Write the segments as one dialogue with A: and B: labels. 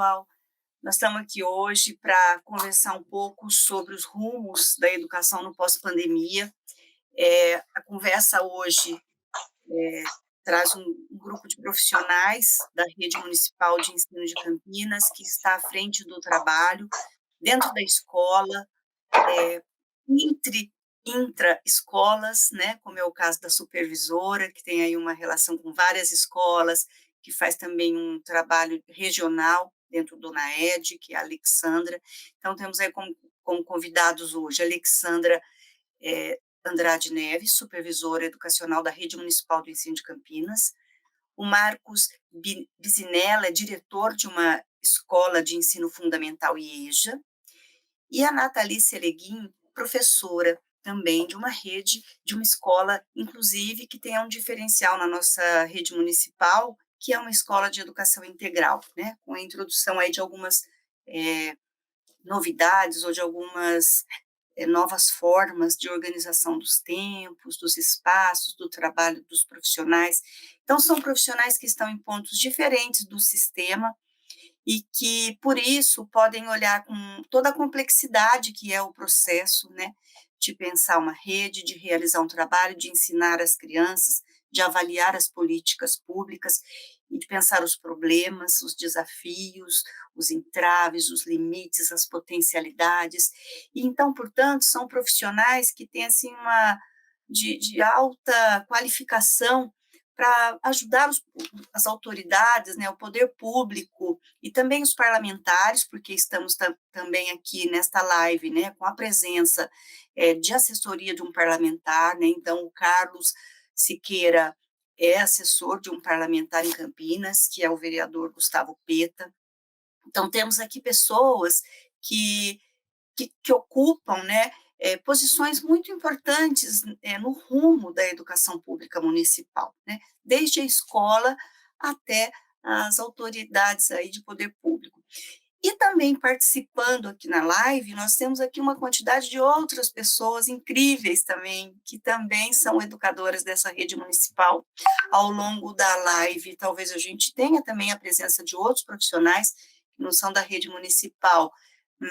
A: pessoal. Nós estamos aqui hoje para conversar um pouco sobre os rumos da educação no pós-pandemia. A conversa hoje traz um grupo de profissionais da Rede Municipal de Ensino de Campinas, que está à frente do trabalho, dentro da escola, entre intra-escolas, né, como é o caso da supervisora, que tem aí uma relação com várias escolas, que faz também um trabalho regional dentro do NAED, que é a Alexandra. Então, temos aí como convidados hoje a Alexandra Andrade Neves, supervisora educacional da Rede Municipal do Ensino de Campinas, o Marcos Bisinella, é diretor de uma escola de ensino fundamental IEJA, e a Nathalie Seleguin, professora também de uma rede, de uma escola, inclusive, que tem um diferencial na nossa rede municipal, que é uma escola de educação integral, né, com a introdução aí de algumas novidades ou de algumas novas formas de organização dos tempos, dos espaços, do trabalho dos profissionais. Então, são profissionais que estão em pontos diferentes do sistema, e que, por isso, podem olhar com toda a complexidade que é o processo, né, de pensar uma rede, de realizar um trabalho, de ensinar as crianças, de avaliar as políticas públicas e de pensar os problemas, os desafios, os entraves, os limites, as potencialidades. E, então, portanto, são profissionais que têm, assim, uma de alta qualificação para ajudar as autoridades, né, o poder público e também os parlamentares, porque estamos também aqui nesta live, né, com a presença de assessoria de um parlamentar, né, então o Carlos Siqueira é assessor de um parlamentar em Campinas, que é o vereador Gustavo Peta. Então temos aqui pessoas que ocupam, né, posições muito importantes no rumo da educação pública municipal, né, desde a escola até as autoridades aí de poder público. E também participando aqui na live, nós temos aqui uma quantidade de outras pessoas incríveis também, que também são educadoras dessa rede municipal. Ao longo da live, talvez a gente tenha também a presença de outros profissionais que não são da rede municipal,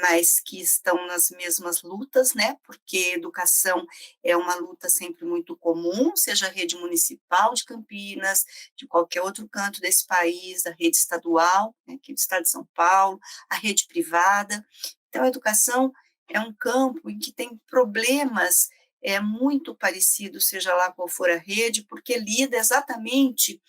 A: mas que estão nas mesmas lutas, né? Porque educação é uma luta sempre muito comum, seja a rede municipal de Campinas, de qualquer outro canto desse país, a rede estadual, né, aqui do estado de São Paulo, a rede privada. Então, a educação é um campo em que tem problemas muito parecidos, seja lá qual for a rede, porque lida exatamente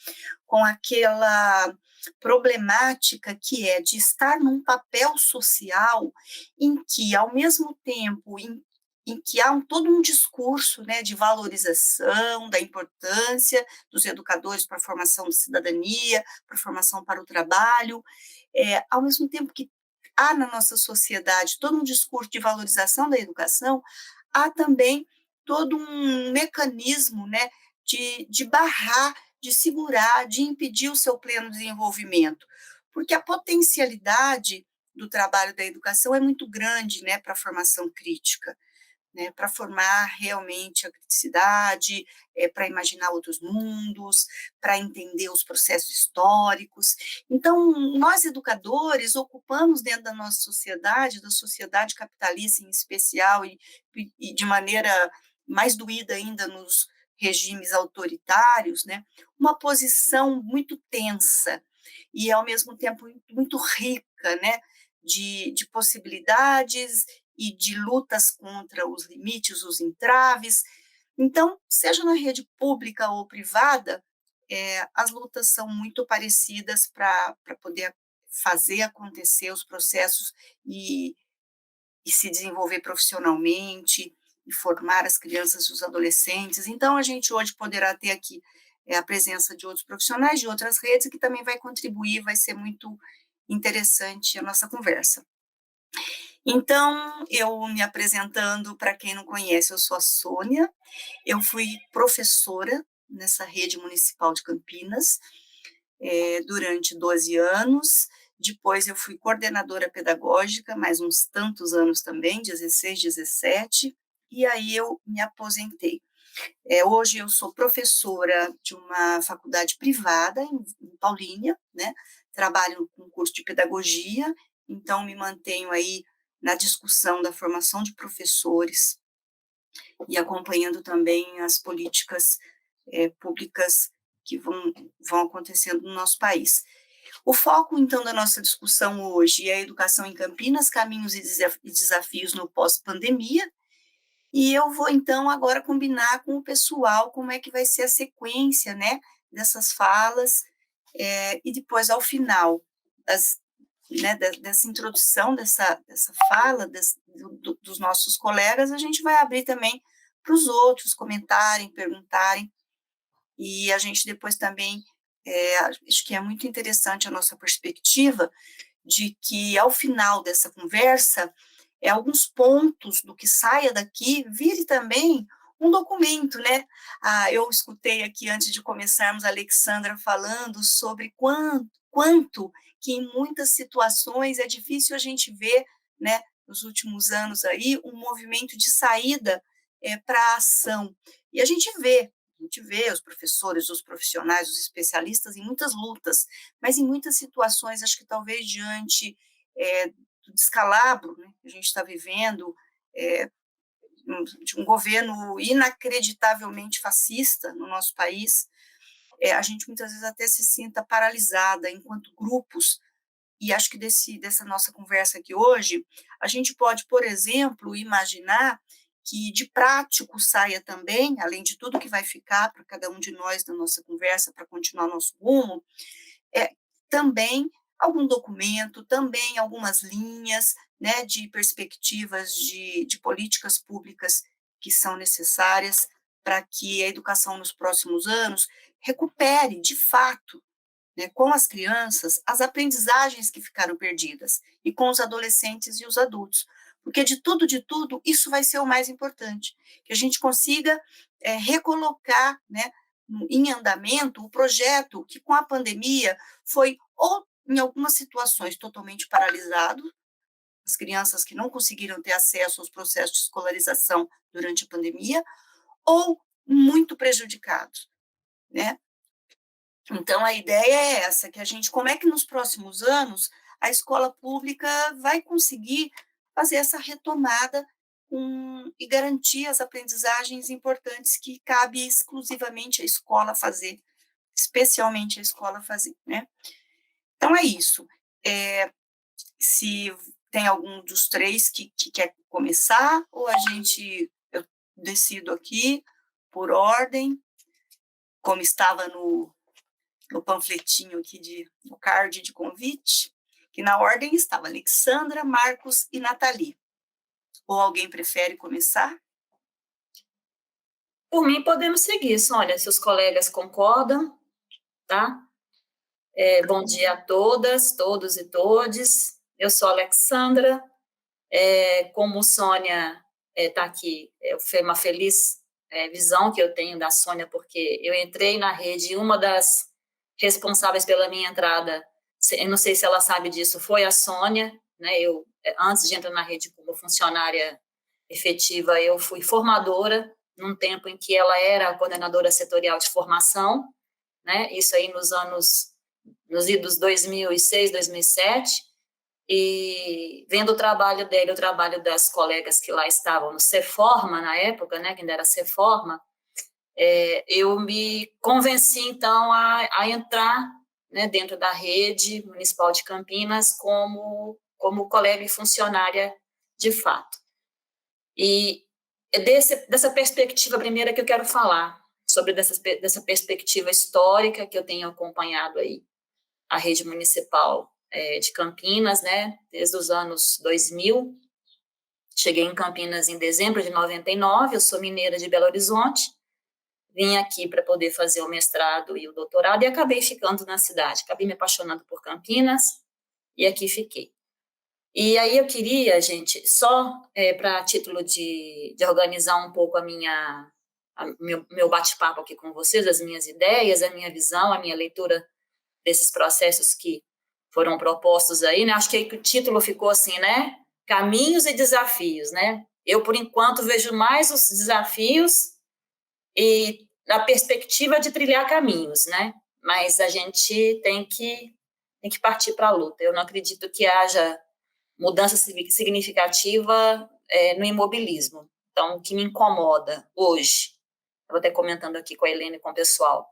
A: com aquela problemática que é de estar num papel social em que, ao mesmo tempo em que há todo um discurso, né, de valorização da importância dos educadores para a formação de cidadania, para a formação para o trabalho, ao mesmo tempo que há na nossa sociedade todo um discurso de valorização da educação, há também todo um mecanismo, né, de barrar, de segurar, de impedir o seu pleno desenvolvimento, porque a potencialidade do trabalho da educação é muito grande, né, para a formação crítica, né, para formar realmente a criticidade, para imaginar outros mundos, para entender os processos históricos. Então, nós educadores ocupamos dentro da nossa sociedade, da sociedade capitalista em especial, e de maneira mais doída ainda nos regimes autoritários, né, uma posição muito tensa e, ao mesmo tempo, muito rica, né, de possibilidades e de lutas contra os limites, os entraves. Então, seja na rede pública ou privada, as lutas são muito parecidas para poder fazer acontecer os processos e se desenvolver profissionalmente, e formar as crianças e os adolescentes. Então, a gente hoje poderá ter aqui a presença de outros profissionais, de outras redes, que também vai contribuir, vai ser muito interessante a nossa conversa. Então, eu me apresentando, para quem não conhece, eu sou a Sônia, eu fui professora nessa rede municipal de Campinas durante 12 anos, depois eu fui coordenadora pedagógica, mais uns tantos anos também, 16, 17, e aí eu me aposentei. Hoje eu sou professora de uma faculdade privada em Paulínia, né, trabalho com curso de pedagogia, então me mantenho aí na discussão da formação de professores e acompanhando também as políticas públicas que vão acontecendo no nosso país. O foco, então, da nossa discussão hoje é a educação em Campinas, caminhos e desafios no pós-pandemia, e eu vou, então, agora combinar com o pessoal como é que vai ser a sequência, né, dessas falas, e depois, ao final dessa introdução, dessa fala dos nossos colegas, a gente vai abrir também para os outros comentarem, perguntarem, e a gente depois também, acho que é muito interessante a nossa perspectiva de que, ao final dessa conversa, alguns pontos do que saia daqui vire também um documento, né? Eu escutei aqui, antes de começarmos, a Alexandra falando sobre quanto que em muitas situações é difícil a gente ver, né, nos últimos anos aí, um movimento de saída para a ação. E a gente vê os professores, os profissionais, os especialistas em muitas lutas, mas em muitas situações, acho que talvez diante do descalabro, né, que a gente está vivendo, de um governo inacreditavelmente fascista no nosso país, a gente muitas vezes até se sinta paralisada enquanto grupos, e acho que dessa nossa conversa aqui hoje, a gente pode, por exemplo, imaginar que de prático saia também, além de tudo que vai ficar para cada um de nós da nossa conversa, para continuar nosso rumo, também algum documento, também algumas linhas, né, de perspectivas de políticas públicas que são necessárias para que a educação nos próximos anos recupere, de fato, né, com as crianças, as aprendizagens que ficaram perdidas, e com os adolescentes e os adultos, porque de tudo, isso vai ser o mais importante, que a gente consiga recolocar, né, em andamento o projeto que, com a pandemia, foi, ou em algumas situações, totalmente paralisado, as crianças que não conseguiram ter acesso aos processos de escolarização durante a pandemia, ou muito prejudicados, né? Então, a ideia é essa, que a gente, como é que nos próximos anos a escola pública vai conseguir fazer essa retomada e garantir as aprendizagens importantes que cabe exclusivamente à escola fazer, especialmente à escola fazer, né? Então, é isso. Se tem algum dos três que quer começar, ou eu decido aqui, por ordem, como estava no panfletinho aqui, no card de convite, que na ordem estava Alexandra, Marcos e Nathalie. Ou alguém prefere começar?
B: Por mim, podemos seguir, Sônia, se os colegas concordam, tá? Bom dia a todas, todos e todes. Eu sou a Alexandra. Como Sônia está aqui, foi uma feliz visão que eu tenho da Sônia, porque eu entrei na rede, uma das responsáveis pela minha entrada, eu não sei se ela sabe disso, foi a Sônia, né? Eu, antes de entrar na rede como funcionária efetiva, eu fui formadora, num tempo em que ela era a coordenadora setorial de formação, né? Isso aí nos idos 2006, 2007, e vendo o trabalho dele, o trabalho das colegas que lá estavam no Ceforma, na época, né, que ainda era Ceforma, eu me convenci, então, a entrar, né, dentro da rede municipal de Campinas como colega e funcionária de fato. E é dessa perspectiva primeira que eu quero falar, sobre dessa perspectiva histórica que eu tenho acompanhado aí, a rede municipal de Campinas, né, desde os anos 2000. Cheguei em Campinas em dezembro de 99, eu sou mineira de Belo Horizonte, vim aqui para poder fazer o mestrado e o doutorado e acabei ficando na cidade, acabei me apaixonando por Campinas e aqui fiquei. E aí eu queria, gente, só para título de organizar um pouco meu bate-papo aqui com vocês, as minhas ideias, a minha visão, a minha leitura desses processos que foram propostos aí, né? Acho que aí que o título ficou assim, né? Caminhos e desafios, né? Eu, por enquanto, vejo mais os desafios e na perspectiva de trilhar caminhos, né? Mas a gente tem que tem que partir para a luta. Eu não acredito que haja mudança significativa no imobilismo. Então, o que me incomoda hoje, eu vou até comentando aqui com a Helene e com o pessoal,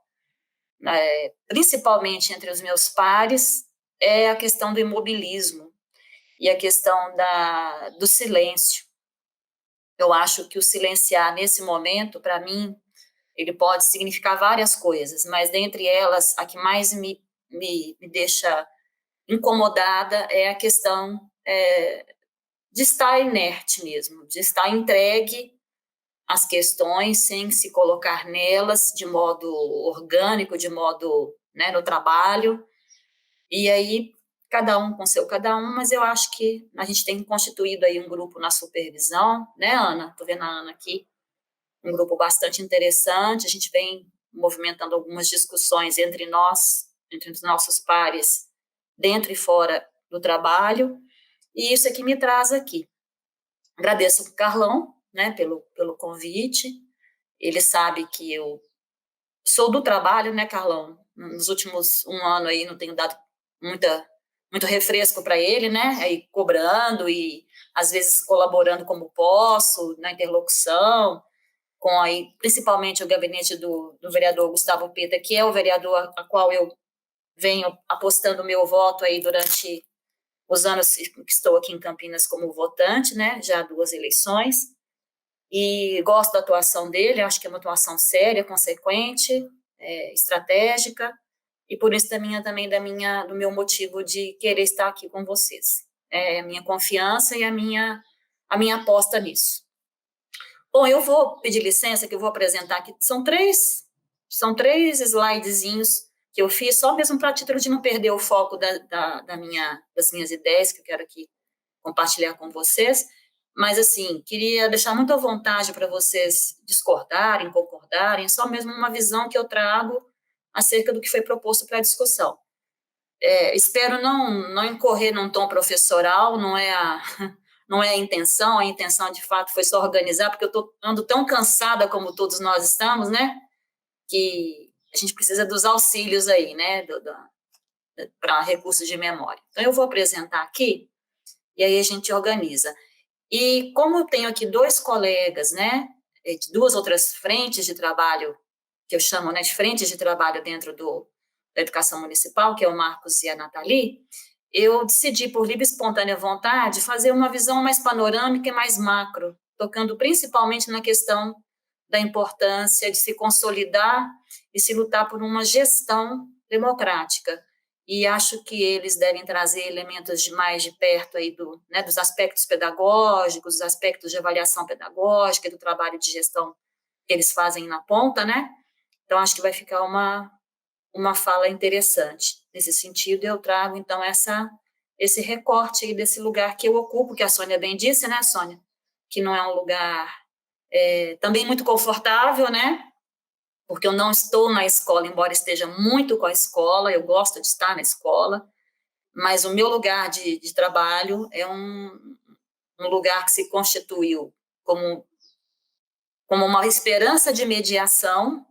B: principalmente entre os meus pares, é a questão do imobilismo e a questão do silêncio. Eu acho que o silenciar nesse momento, para mim, ele pode significar várias coisas, mas dentre elas, a que mais me deixa incomodada é a questão de estar inerte mesmo, de estar entregue às questões sem se colocar nelas de modo orgânico, de modo, né, no trabalho, e aí cada um com seu cada um, mas eu acho que a gente tem constituído aí um grupo na supervisão, né, Ana? Estou vendo a Ana aqui, um grupo bastante interessante, a gente vem movimentando algumas discussões entre nós, entre os nossos pares, dentro e fora do trabalho, e isso aqui me traz aqui. Agradeço ao Carlão, né, pelo convite, ele sabe que eu sou do trabalho, né, Carlão? Nos últimos um ano aí não tenho dado muito refresco para ele, né, aí cobrando e às vezes colaborando como posso, na interlocução, com aí, principalmente o gabinete do vereador Gustavo Pita, que é o vereador a qual eu venho apostando meu voto aí durante os anos que estou aqui em Campinas como votante, né, já 2 eleições, e gosto da atuação dele, acho que é uma atuação séria, consequente, estratégica, e por isso também do meu motivo de querer estar aqui com vocês. É a minha confiança e a minha aposta nisso. Bom, eu vou pedir licença que eu vou apresentar aqui, são três slidezinhos que eu fiz, só mesmo para título de não perder o foco das minhas ideias, que eu quero aqui compartilhar com vocês, mas, assim, queria deixar muito à vontade para vocês discordarem, concordarem, só mesmo uma visão que eu trago acerca do que foi proposto para a discussão. Espero não incorrer num tom professoral, não é a intenção, de fato, foi só organizar, porque eu ando tão cansada como todos nós estamos, né, que a gente precisa dos auxílios aí, né, para recursos de memória. Então, eu vou apresentar aqui, e aí a gente organiza. E como eu tenho aqui 2 colegas, né, de 2 outras frentes de trabalho, que eu chamo, né, de frentes de trabalho dentro da educação municipal, que é o Marcos e a Nathalie, eu decidi, por livre e espontânea vontade, fazer uma visão mais panorâmica e mais macro, tocando principalmente na questão da importância de se consolidar e se lutar por uma gestão democrática. E acho que eles devem trazer elementos mais de perto aí dos aspectos pedagógicos, dos aspectos de avaliação pedagógica, do trabalho de gestão que eles fazem na ponta, né? Então, acho que vai ficar uma fala interessante. Nesse sentido, eu trago, então, esse recorte aí desse lugar que eu ocupo, que a Sônia bem disse, né, Sônia? Que não é um lugar também muito confortável, né? Porque eu não estou na escola, embora esteja muito com a escola, eu gosto de estar na escola, mas o meu lugar de trabalho é um lugar que se constituiu como uma esperança de mediação,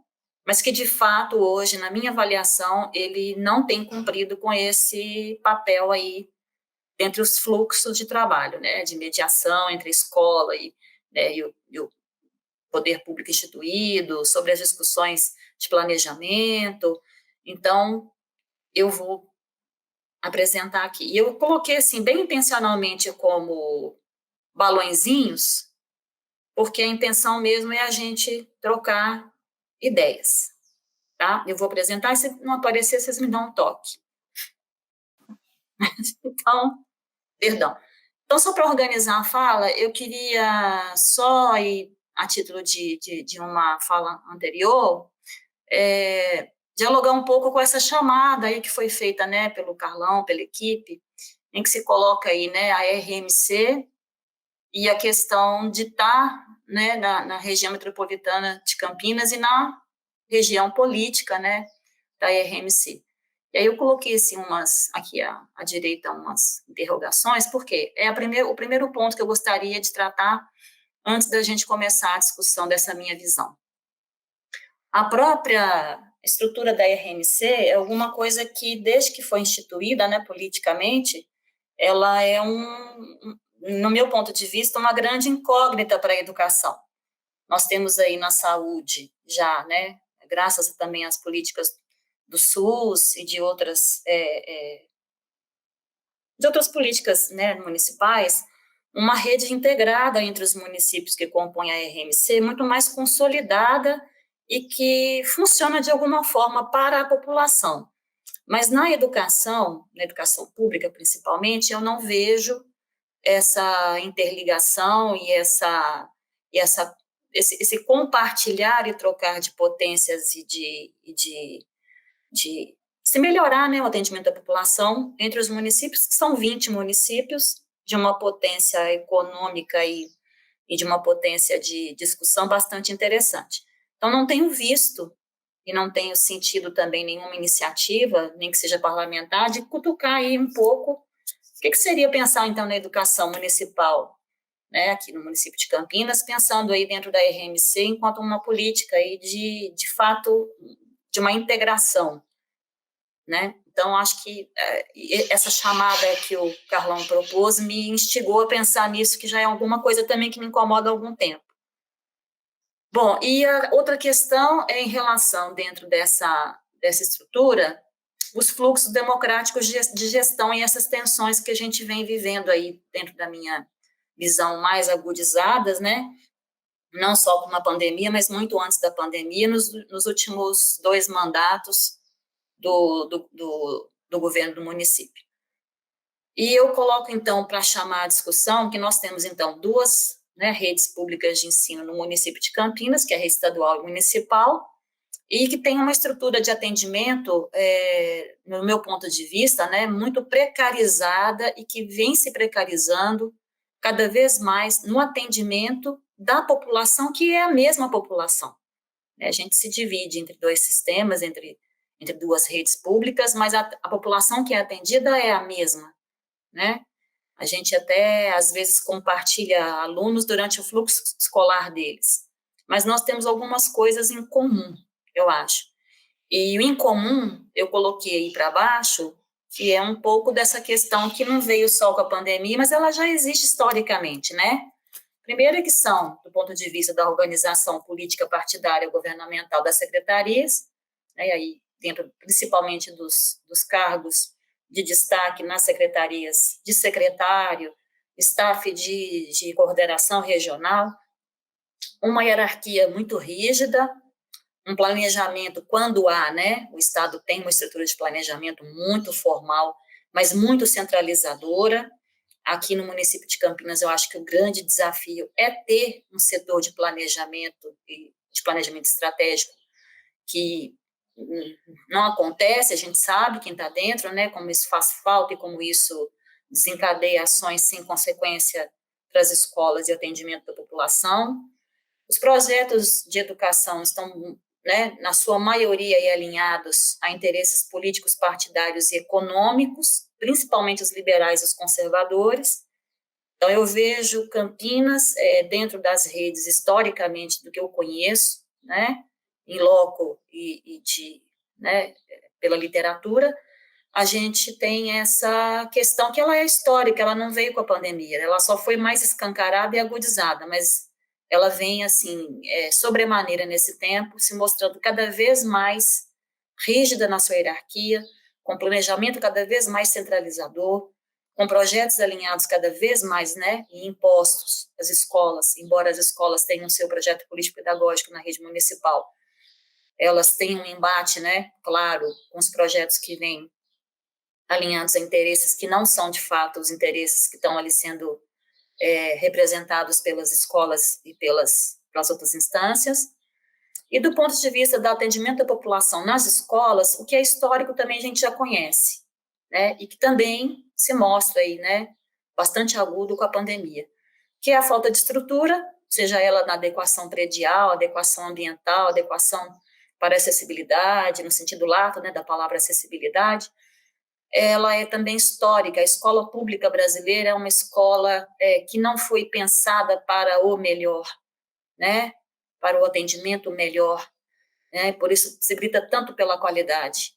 B: mas que, de fato, hoje, na minha avaliação, ele não tem cumprido com esse papel aí entre os fluxos de trabalho, né, de mediação entre a escola né, e o poder público instituído, sobre as discussões de planejamento. Então, eu vou apresentar aqui. E eu coloquei, assim, bem intencionalmente como balõezinhos, porque a intenção mesmo é a gente trocar ideias, tá? Eu vou apresentar, e se não aparecer, vocês me dão um toque. Então, perdão. Então, só para organizar a fala, eu queria só, a título de uma fala anterior, dialogar um pouco com essa chamada aí que foi feita, né, pelo Carlão, pela equipe, em que se coloca aí, né, a RMC e a questão de estar, né, na região metropolitana de Campinas e na região política, né, da RMC. E aí eu coloquei, assim, aqui à direita, umas interrogações, porque o primeiro ponto que eu gostaria de tratar antes da gente começar a discussão dessa minha visão. A própria estrutura da RMC é alguma coisa que, desde que foi instituída, né, politicamente, ela é no meu ponto de vista, uma grande incógnita para a educação. Nós temos aí na saúde já, né, graças também às políticas do SUS e de outras políticas, né, municipais, uma rede integrada entre os municípios que compõem a RMC, muito mais consolidada e que funciona de alguma forma para a população. Mas na educação pública principalmente, eu não vejo essa interligação e esse compartilhar e trocar de potências e de se melhorar, né, o atendimento da população entre os municípios, que são 20 municípios, de uma potência econômica e de uma potência de discussão bastante interessante. Então, não tenho visto e não tenho sentido também nenhuma iniciativa, nem que seja parlamentar, de cutucar aí um pouco o que seria pensar, então, na educação municipal, né, aqui no município de Campinas, pensando aí dentro da RMC enquanto uma política aí de fato, de uma integração, né? Então, acho que essa chamada que o Carlão propôs me instigou a pensar nisso, que já é alguma coisa também que me incomoda há algum tempo. Bom, e a outra questão é em relação, dentro dessa estrutura, os fluxos democráticos de gestão e essas tensões que a gente vem vivendo aí, dentro da minha visão, mais agudizadas, né? Não só com a pandemia, mas muito antes da pandemia, nos últimos 2 mandatos do governo do município. E eu coloco, então, para chamar a discussão, que nós temos, então, 2, né, redes públicas de ensino no município de Campinas, que é a rede estadual e municipal, e que tem uma estrutura de atendimento, no meu ponto de vista, né, muito precarizada e que vem se precarizando cada vez mais no atendimento da população, que é a mesma população. A gente se divide entre 2 sistemas, entre 2 redes públicas, mas a população que é atendida é a mesma, né? A gente até, às vezes, compartilha alunos durante o fluxo escolar deles, mas nós temos algumas coisas em comum, eu acho. E o em comum, eu coloquei aí para baixo, que é um pouco dessa questão que não veio só com a pandemia, mas ela já existe historicamente, né? Primeiro é que são, do ponto de vista da organização política partidária governamental das secretarias, né, e aí dentro principalmente dos cargos de destaque nas secretarias de secretário, staff de coordenação regional, uma hierarquia muito rígida, um planejamento, quando há, né, o Estado tem uma estrutura de planejamento muito formal, mas muito centralizadora. Aqui no município de Campinas, eu acho que o grande desafio é ter um setor de planejamento estratégico que não acontece, a gente sabe quem está dentro, né, como isso faz falta e como isso desencadeia ações sem consequência para as escolas e atendimento da população. Os projetos de educação estão, né, na sua maioria, aí, alinhados a interesses políticos, partidários e econômicos, principalmente os liberais e os conservadores. Então, eu vejo Campinas, dentro das redes, historicamente, do que eu conheço, né, em loco né, pela literatura, a gente tem essa questão que ela é histórica, ela não veio com a pandemia, ela só foi mais escancarada e agudizada, mas ela vem, assim, sobremaneira nesse tempo, se mostrando cada vez mais rígida na sua hierarquia, com planejamento cada vez mais centralizador, com projetos alinhados cada vez mais, né, e impostos às escolas, embora as escolas tenham seu projeto político-pedagógico na rede municipal, elas têm um embate, né, claro, com os projetos que vêm alinhados a interesses que não são, de fato, os interesses que estão ali sendo representados pelas escolas e pelas outras instâncias. E do ponto de vista do atendimento da população nas escolas, o que é histórico também a gente já conhece, né, e que também se mostra aí, né, bastante agudo com a pandemia, que é a falta de estrutura, seja ela na adequação predial, adequação ambiental, adequação para acessibilidade, no sentido lato, né, da palavra acessibilidade. Ela é também histórica. A escola pública brasileira é uma escola que não foi pensada para o melhor, né, para o atendimento melhor né? Por isso se grita tanto pela qualidade.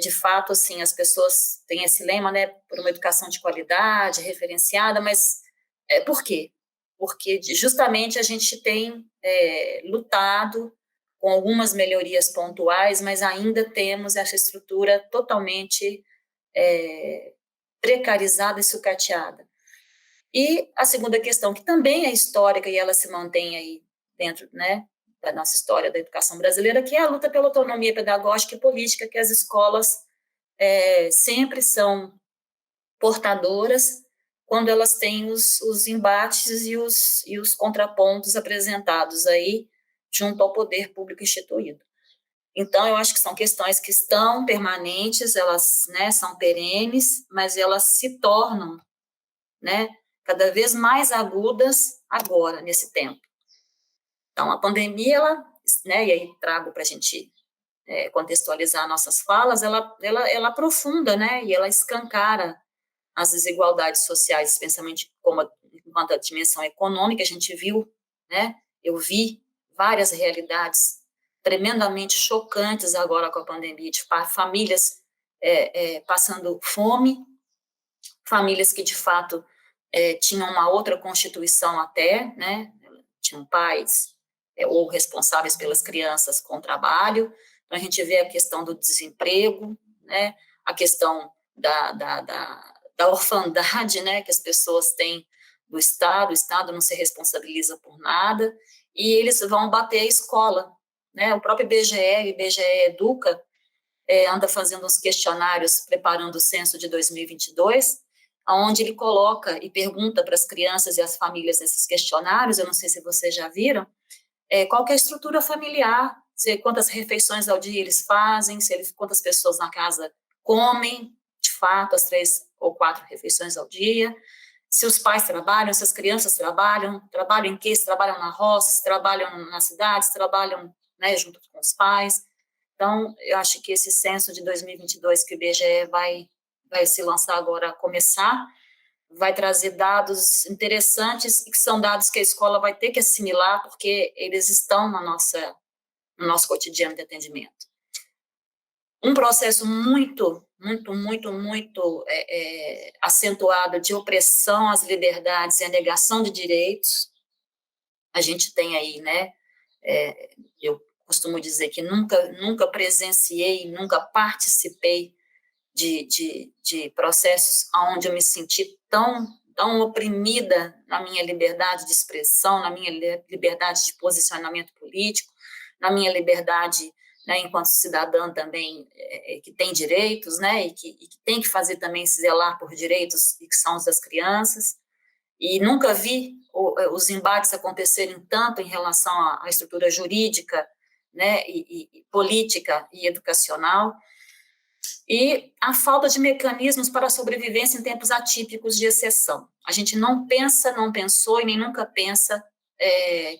B: De fato, assim, as pessoas têm esse lema, né, por uma educação de qualidade, referenciada, mas por quê? Porque justamente a gente tem lutado com algumas melhorias pontuais, mas ainda temos essa estrutura totalmente precarizada e sucateada. E a segunda questão, que também é histórica e ela se mantém aí dentro, né, da nossa história da educação brasileira, que é a luta pela autonomia pedagógica e política, que as escolas sempre são portadoras quando elas têm os embates e os contrapontos apresentados aí junto ao poder público instituído. Então, eu acho que são questões que estão permanentes, elas, né, são perenes, mas elas se tornam, né, cada vez mais agudas agora, nesse tempo. Então, a pandemia, ela, né, e aí trago para a gente contextualizar nossas falas, ela aprofunda, né, e ela escancara as desigualdades sociais, especialmente enquanto a dimensão econômica, a gente viu, né, eu vi várias realidades tremendamente chocantes agora com a pandemia, de famílias passando fome, famílias que, de fato, tinham uma outra constituição até, né, tinham pais ou responsáveis pelas crianças com trabalho, então a gente vê a questão do desemprego, né, a questão da orfandade, né, que as pessoas têm do Estado, o Estado não se responsabiliza por nada, e eles vão bater a escola, né, o próprio IBGE Educa, anda fazendo uns questionários, preparando o censo de 2022, onde ele coloca e pergunta para as crianças e as famílias nesses questionários, eu não sei se vocês já viram, qual que é a estrutura familiar, quantas refeições ao dia eles fazem, quantas pessoas na casa comem, de fato, as 3 ou 4 refeições ao dia, se os pais trabalham, se as crianças trabalham em quê? Se trabalham na roça, se trabalham na cidade, se trabalham, né, junto com os pais. Então, eu acho que esse censo de 2022 que o IBGE vai se lançar agora a começar, vai trazer dados interessantes e que são dados que a escola vai ter que assimilar, porque eles estão no nosso cotidiano de atendimento. Um processo muito acentuado de opressão às liberdades e a negação de direitos. A gente tem aí, né, eu costumo dizer que nunca presenciei, nunca participei de processos onde eu me senti tão oprimida na minha liberdade de expressão, na minha liberdade de posicionamento político, na minha liberdade, né, enquanto cidadã também, que tem direitos, né, e que tem que fazer também se zelar por direitos, e que são os das crianças, e nunca vi os embates acontecerem tanto em relação à estrutura jurídica, né, e política e educacional, e a falta de mecanismos para a sobrevivência em tempos atípicos de exceção. A gente não pensou e nem nunca pensa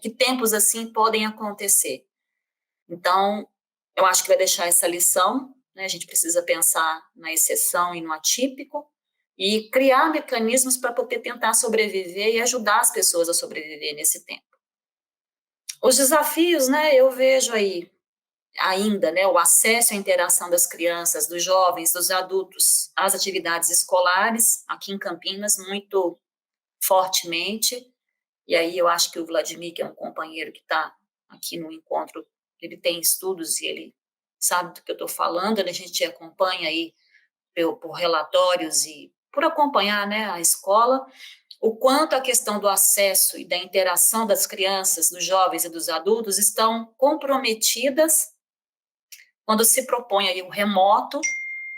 B: que tempos assim podem acontecer. Então, eu acho que vai deixar essa lição, né? A gente precisa pensar na exceção e no atípico e criar mecanismos para poder tentar sobreviver e ajudar as pessoas a sobreviver nesse tempo. Os desafios, né, eu vejo aí ainda, né, o acesso à interação das crianças, dos jovens, dos adultos às atividades escolares, aqui em Campinas, muito fortemente, e aí eu acho que o Vladimir, que é um companheiro que está aqui no encontro, ele tem estudos e ele sabe do que eu estou falando, a gente acompanha aí por relatórios e por acompanhar, né, a escola, o quanto a questão do acesso e da interação das crianças, dos jovens e dos adultos estão comprometidas quando se propõe aí o remoto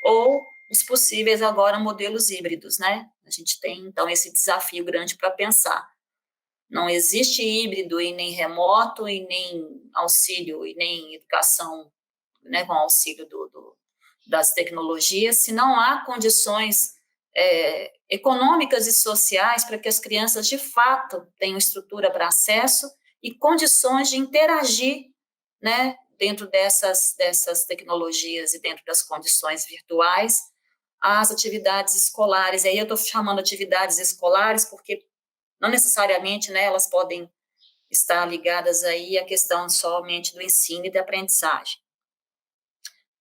B: ou os possíveis agora modelos híbridos, né? A gente tem, então, esse desafio grande para pensar. Não existe híbrido e nem remoto e nem auxílio e nem educação, né, com auxílio das tecnologias, se não há condições econômicas e sociais para que as crianças, de fato, tenham estrutura para acesso e condições de interagir, né, dentro dessas tecnologias e dentro das condições virtuais, as atividades escolares. E aí eu estou chamando atividades escolares porque não necessariamente, né, elas podem está ligadas aí à questão somente do ensino e da aprendizagem.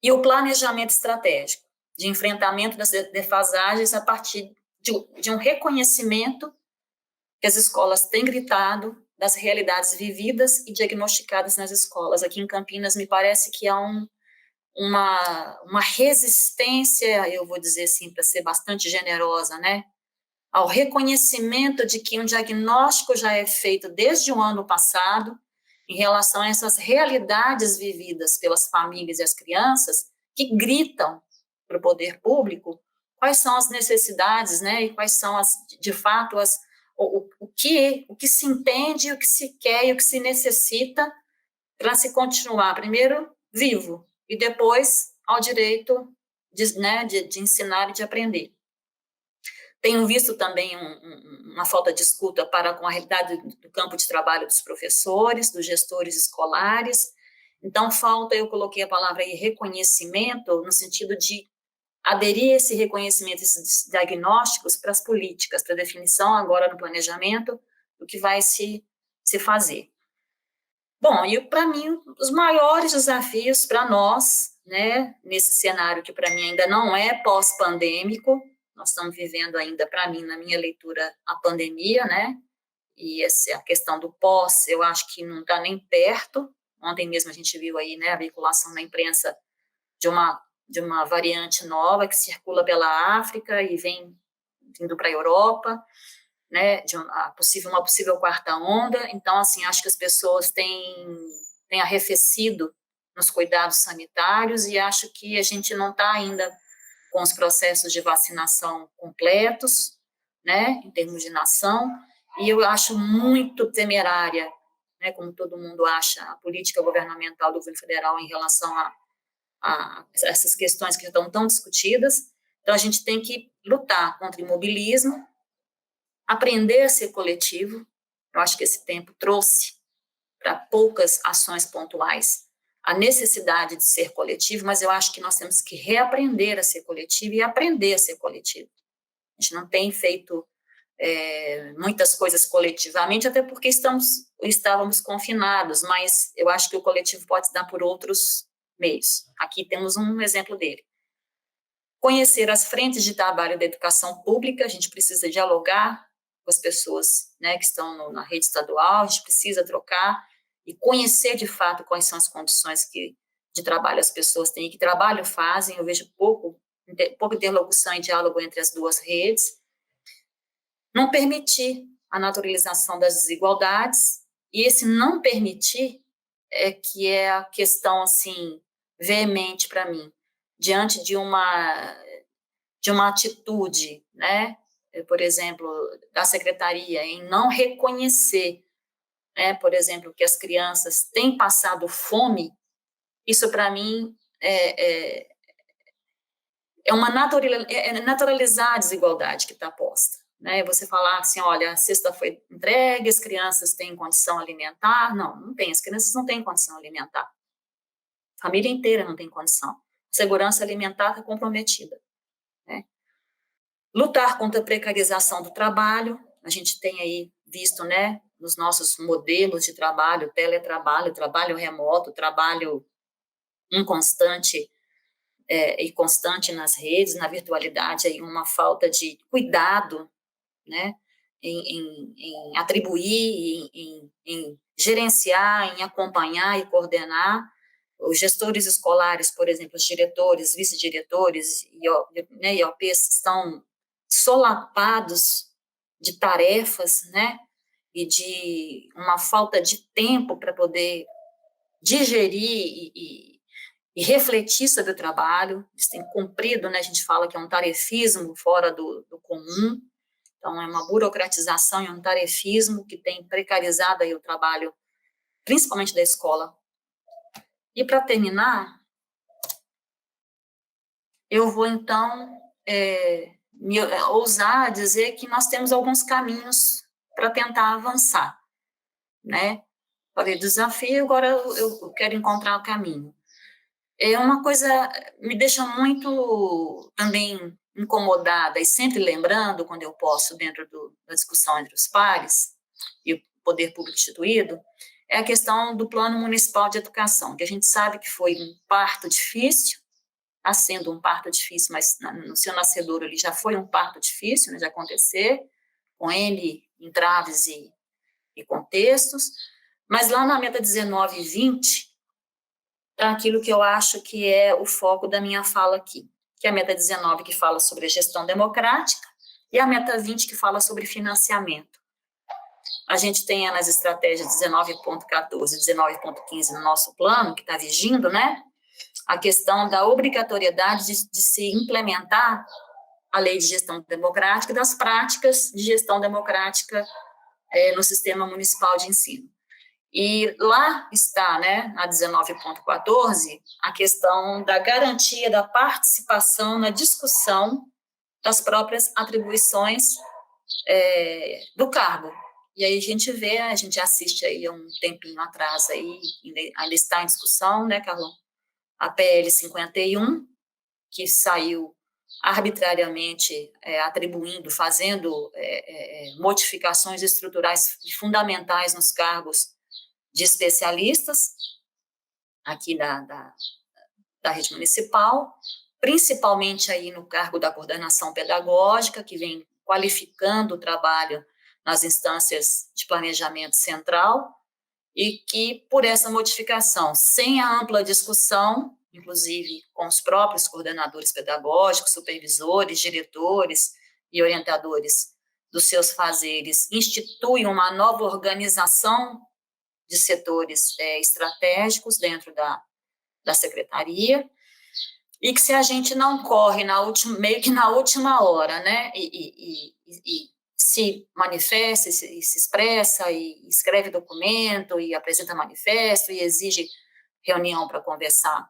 B: E o planejamento estratégico de enfrentamento das defasagens a partir de um reconhecimento que as escolas têm gritado das realidades vividas e diagnosticadas nas escolas. Aqui em Campinas, me parece que há uma resistência, eu vou dizer assim, para ser bastante generosa, né, ao reconhecimento de que um diagnóstico já é feito desde o ano passado em relação a essas realidades vividas pelas famílias e as crianças que gritam para o poder público quais são as necessidades, né, e quais são, de fato, o que se entende, o que se quer e o que se necessita para se continuar, primeiro, vivo, e depois ao direito de ensinar e de aprender. Tenho visto também uma falta de escuta para com a realidade do campo de trabalho dos professores, dos gestores escolares. Então, eu coloquei a palavra aí, reconhecimento, no sentido de aderir a esse reconhecimento, esses diagnósticos para as políticas, para a definição agora no planejamento do que vai se fazer. Bom, e para mim, os maiores desafios para nós, né, nesse cenário que para mim ainda não é pós-pandêmico, nós estamos vivendo ainda, para mim, na minha leitura, a pandemia, né, e a questão do pós, eu acho que não está nem perto. Ontem mesmo a gente viu aí, né, a veiculação na imprensa de uma variante nova que circula pela África e vem vindo para a Europa, né, de uma possível quarta onda. Então, assim, acho que as pessoas têm arrefecido nos cuidados sanitários e acho que a gente não está ainda com os processos de vacinação completos, né, em termos de nação, e eu acho muito temerária, né, como todo mundo acha, a política governamental do governo federal em relação a essas questões que já estão tão discutidas. Então, a gente tem que lutar contra o imobilismo, aprender a ser coletivo. Eu acho que esse tempo trouxe para poucas ações pontuais a necessidade de ser coletivo, mas eu acho que nós temos que reaprender a ser coletivo e aprender a ser coletivo. A gente não tem feito muitas coisas coletivamente, até porque estávamos confinados, mas eu acho que o coletivo pode se dar por outros meios. Aqui temos um exemplo dele. Conhecer as frentes de trabalho da educação pública, a gente precisa dialogar com as pessoas, né, que estão na rede estadual, a gente precisa trocar e conhecer de fato quais são as condições de trabalho as pessoas têm, que trabalho fazem. Eu vejo pouco interlocução e diálogo entre as duas redes. Não permitir a naturalização das desigualdades, e esse não permitir que é a questão, assim, veemente para mim, diante de uma atitude, né, por exemplo, da secretaria, em não reconhecer, né, por exemplo, que as crianças têm passado fome. Isso, para mim, naturalizar a desigualdade que está posta. Né? Você falar assim, olha, a cesta foi entregue, as crianças têm condição alimentar. Não tem, as crianças não têm condição alimentar. A família inteira não tem condição. A segurança alimentar está comprometida. Né? Lutar contra a precarização do trabalho, a gente tem aí visto, né, nos nossos modelos de trabalho, teletrabalho, trabalho remoto, trabalho inconstante e constante nas redes, na virtualidade, aí uma falta de cuidado, né, em atribuir, em gerenciar, em acompanhar e coordenar. Os gestores escolares, por exemplo, os diretores, vice-diretores e IOPs estão solapados de tarefas, né, e de uma falta de tempo para poder digerir e refletir sobre o trabalho. Eles têm cumprido, né, a gente fala que é um tarefismo fora do comum, então é uma burocratização e um tarefismo que tem precarizado aí o trabalho, principalmente da escola. E para terminar, eu vou então ousar dizer que nós temos alguns caminhos para tentar avançar, né? Falei desafio, agora eu quero encontrar o caminho. Uma coisa me deixa muito também incomodada e sempre lembrando, quando eu posso, dentro da discussão entre os pares, e poder público instituído, é a questão do Plano Municipal de Educação, que a gente sabe que foi um parto difícil, está sendo um parto difícil, mas no seu nascedouro ele já foi um parto difícil, né, de acontecer, com N entraves e contextos, mas lá na meta 19 e 20, está aquilo que eu acho que é o foco da minha fala aqui, que é a meta 19, que fala sobre a gestão democrática, e a meta 20, que fala sobre financiamento. A gente tem nas estratégias 19.14 e 19.15 no nosso plano, que está vigindo, né, a questão da obrigatoriedade de se implementar a lei de gestão democrática e das práticas de gestão democrática no sistema municipal de ensino. E lá está, né, na 19.14, a questão da garantia da participação na discussão das próprias atribuições do cargo. E aí a gente assiste aí há um tempinho atrás, aí, ainda está em discussão, né, Carlão? A PL 51, que saiu arbitrariamente atribuindo, fazendo modificações estruturais fundamentais nos cargos de especialistas aqui da rede municipal, principalmente aí no cargo da coordenação pedagógica, que vem qualificando o trabalho nas instâncias de planejamento central, e que, por essa modificação, sem a ampla discussão, inclusive com os próprios coordenadores pedagógicos, supervisores, diretores e orientadores dos seus fazeres, institui uma nova organização de setores estratégicos dentro da secretaria, e que se a gente não corre meio que na última hora, né, e se manifesta, se expressa, e escreve documento, e apresenta manifesto, e exige reunião para conversar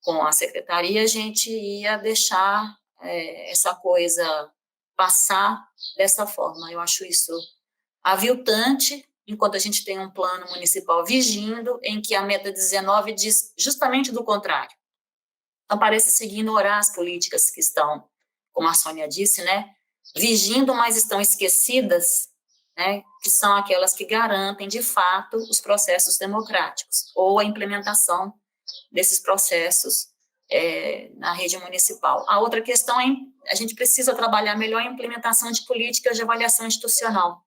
B: com a secretaria, a gente ia deixar essa coisa passar dessa forma. Eu acho isso aviltante, enquanto a gente tem um plano municipal vigindo, em que a meta 19 diz justamente do contrário. Então, parece se ignorar as políticas que estão, como a Sônia disse, né, vigindo, mas estão esquecidas, né, que são aquelas que garantem, de fato, os processos democráticos, ou a implementação desses processos na rede municipal. A outra questão é a gente precisa trabalhar melhor a implementação de políticas de avaliação institucional,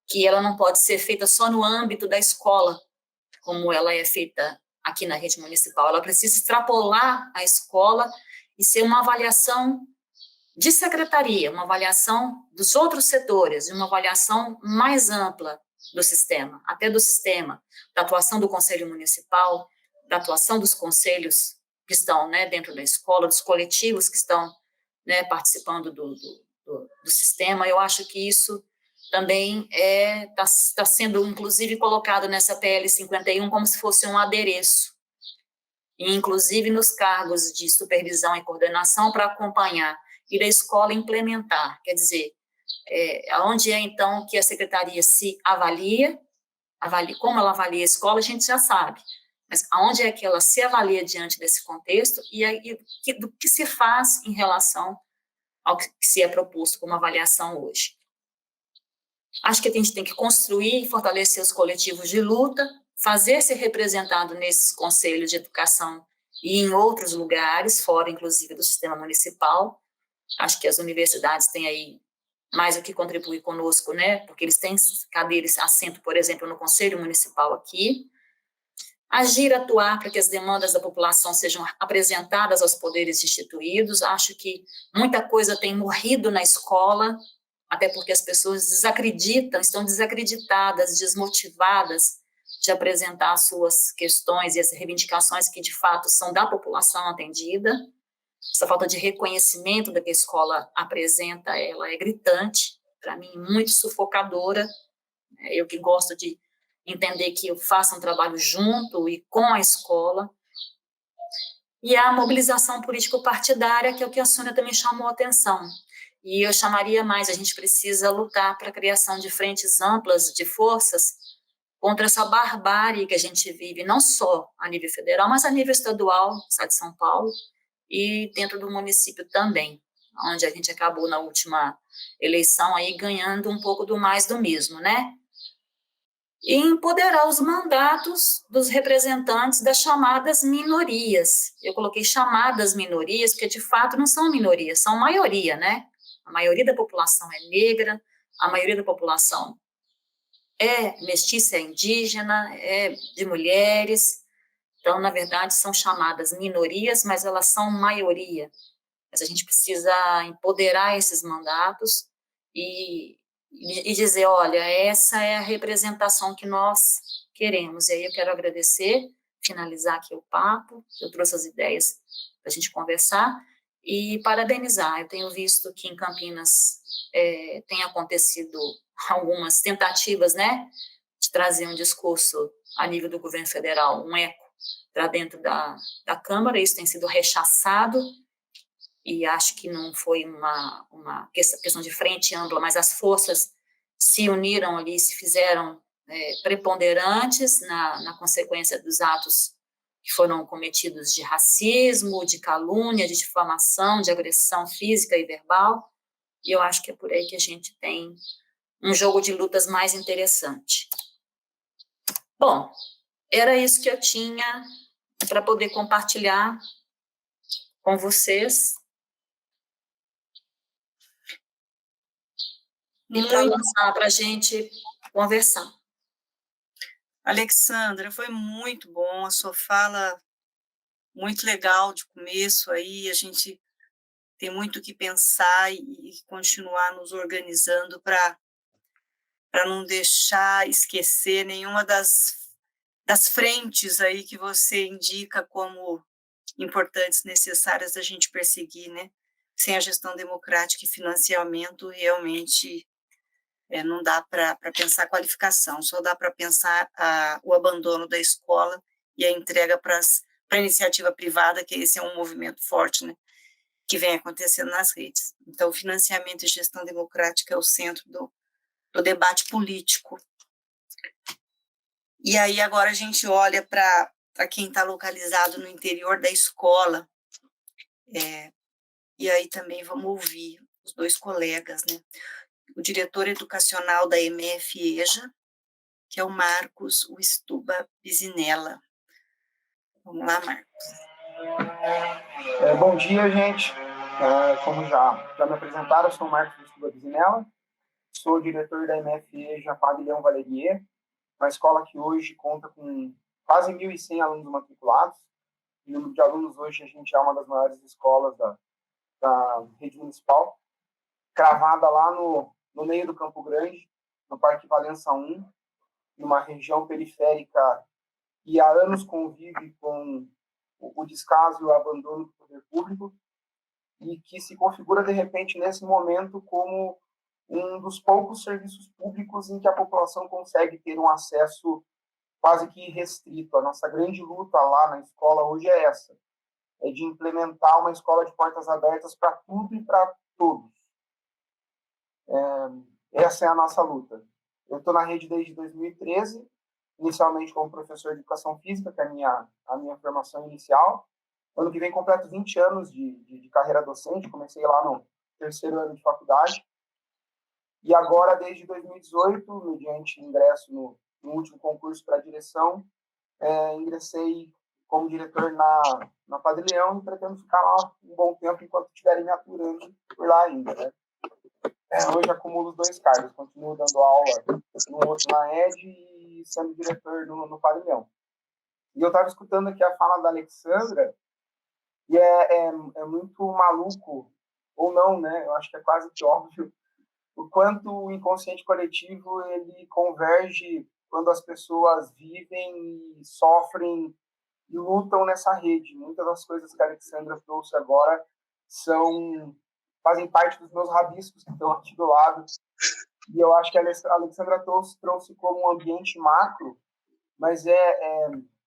B: que ela não pode ser feita só no âmbito da escola, como ela é feita aqui na rede municipal. Ela precisa extrapolar a escola e ser uma avaliação de secretaria, uma avaliação dos outros setores, uma avaliação mais ampla do sistema, até do sistema, da atuação do Conselho Municipal, da atuação dos conselhos que estão, né, dentro da escola, dos coletivos que estão, né, participando do sistema. Eu acho que isso também está sendo, inclusive, colocado nessa PL 51 como se fosse um adereço, e, inclusive, nos cargos de supervisão e coordenação para acompanhar e da escola implementar. Quer dizer, onde então, que a secretaria se avalia, como ela avalia a escola, a gente já sabe, mas aonde é que ela se avalia diante desse contexto do que se faz em relação ao que se é proposto como avaliação hoje. Acho que a gente tem que construir e fortalecer os coletivos de luta, fazer-se representado nesses conselhos de educação e em outros lugares, fora, inclusive, do sistema municipal. Acho que as universidades têm aí mais o que contribuir conosco, né, porque eles têm cadeiras, assento, por exemplo, no Conselho Municipal aqui. Agir, atuar para que as demandas da população sejam apresentadas aos poderes instituídos. Acho que muita coisa tem morrido na escola, até porque as pessoas desacreditam, estão desacreditadas, desmotivadas de apresentar as suas questões e as reivindicações que, de fato, são da população atendida. Essa falta de reconhecimento da que a escola apresenta, ela é gritante, para mim, muito sufocadora. Eu que gosto de entender que eu faço um trabalho junto e com a escola. E a mobilização político-partidária, que é o que a Sônia também chamou a atenção. E eu chamaria mais, a gente precisa lutar para a criação de frentes amplas de forças contra essa barbárie que a gente vive, não só a nível federal, mas a nível estadual, no estado de São Paulo, e dentro do município também, onde a gente acabou na última eleição aí ganhando um pouco do mais do mesmo, né? e empoderar os mandatos dos representantes das chamadas minorias. Eu coloquei chamadas minorias, porque de fato não são minorias, são maioria, né? A maioria da população é negra, a maioria da população é mestiça, é indígena, é de mulheres. Então, na verdade, são chamadas minorias, mas elas são maioria. Mas a gente precisa empoderar esses mandatos e, e dizer, olha, essa é a representação que nós queremos. E aí eu quero agradecer, finalizar aqui o papo, eu trouxe as ideias para a gente conversar, e parabenizar. Eu tenho visto que em Campinas tem acontecido algumas tentativas, né, de trazer um discurso a nível do governo federal, um eco para dentro da Câmara, isso tem sido rechaçado, e acho que não foi uma questão de frente ampla, mas as forças se uniram ali, se fizeram preponderantes na consequência dos atos que foram cometidos de racismo, de calúnia, de difamação, de agressão física e verbal, e eu acho que é por aí que a gente tem um jogo de lutas mais interessante. Bom, era isso que eu tinha para poder compartilhar com vocês e para lançar para a gente conversar.
A: Alexandra, foi muito bom a sua fala, muito legal de começo aí, a gente tem muito o que pensar e continuar nos organizando para não deixar esquecer nenhuma das frentes aí que você indica como importantes, necessárias da gente perseguir, né? Sem a gestão democrática e financiamento, realmente não dá para pensar qualificação, só dá para pensar o abandono da escola e a entrega para a iniciativa privada, que esse é um movimento forte, né, que vem acontecendo nas redes. Então, financiamento e gestão democrática é o centro do debate político. E aí agora a gente olha para quem está localizado no interior da escola, e aí também vamos ouvir os dois colegas, né? O diretor educacional da MF-EJA, que é o Marcos Ustuba Bisinella. Vamos lá, Marcos.
C: Bom dia, gente. Como já me apresentaram, eu sou o Marcos Ustuba Bisinella, sou diretor da MF-EJA Pavilhão Valerier, uma escola que hoje conta com quase 1.100 alunos matriculados. O número de alunos hoje, a gente é uma das maiores escolas da rede municipal, cravada lá no meio do Campo Grande, no Parque Valença 1, numa região periférica que há anos convive com o descaso e o abandono do poder público, e que se configura, de repente, nesse momento, como um dos poucos serviços públicos em que a população consegue ter um acesso quase que irrestrito. A nossa grande luta lá na escola hoje é essa, é de implementar uma escola de portas abertas para tudo e para todos. Essa é a nossa luta. Eu estou na rede desde 2013, inicialmente como professor de educação física, que é a minha formação inicial. Ano que vem completo 20 anos de carreira docente, comecei lá no terceiro ano de faculdade. E agora, desde 2018, mediante ingresso no último concurso para direção, ingressei como diretor na Padre Leão e pretendo ficar lá um bom tempo enquanto estiverem me aturando por lá ainda, né? Hoje acumulo os dois cargos, continuo dando aula no outro na ED e sendo diretor no Padre Leão. E eu estava escutando aqui a fala da Alexandra, e é muito maluco, ou não, né? Eu acho que é quase que óbvio, o quanto o inconsciente coletivo ele converge quando as pessoas vivem e sofrem e lutam nessa rede. Muitas das coisas que a Alexandra trouxe agora fazem parte dos meus rabiscos que estão aqui do lado. E eu acho que a Alexandra trouxe como um ambiente macro, mas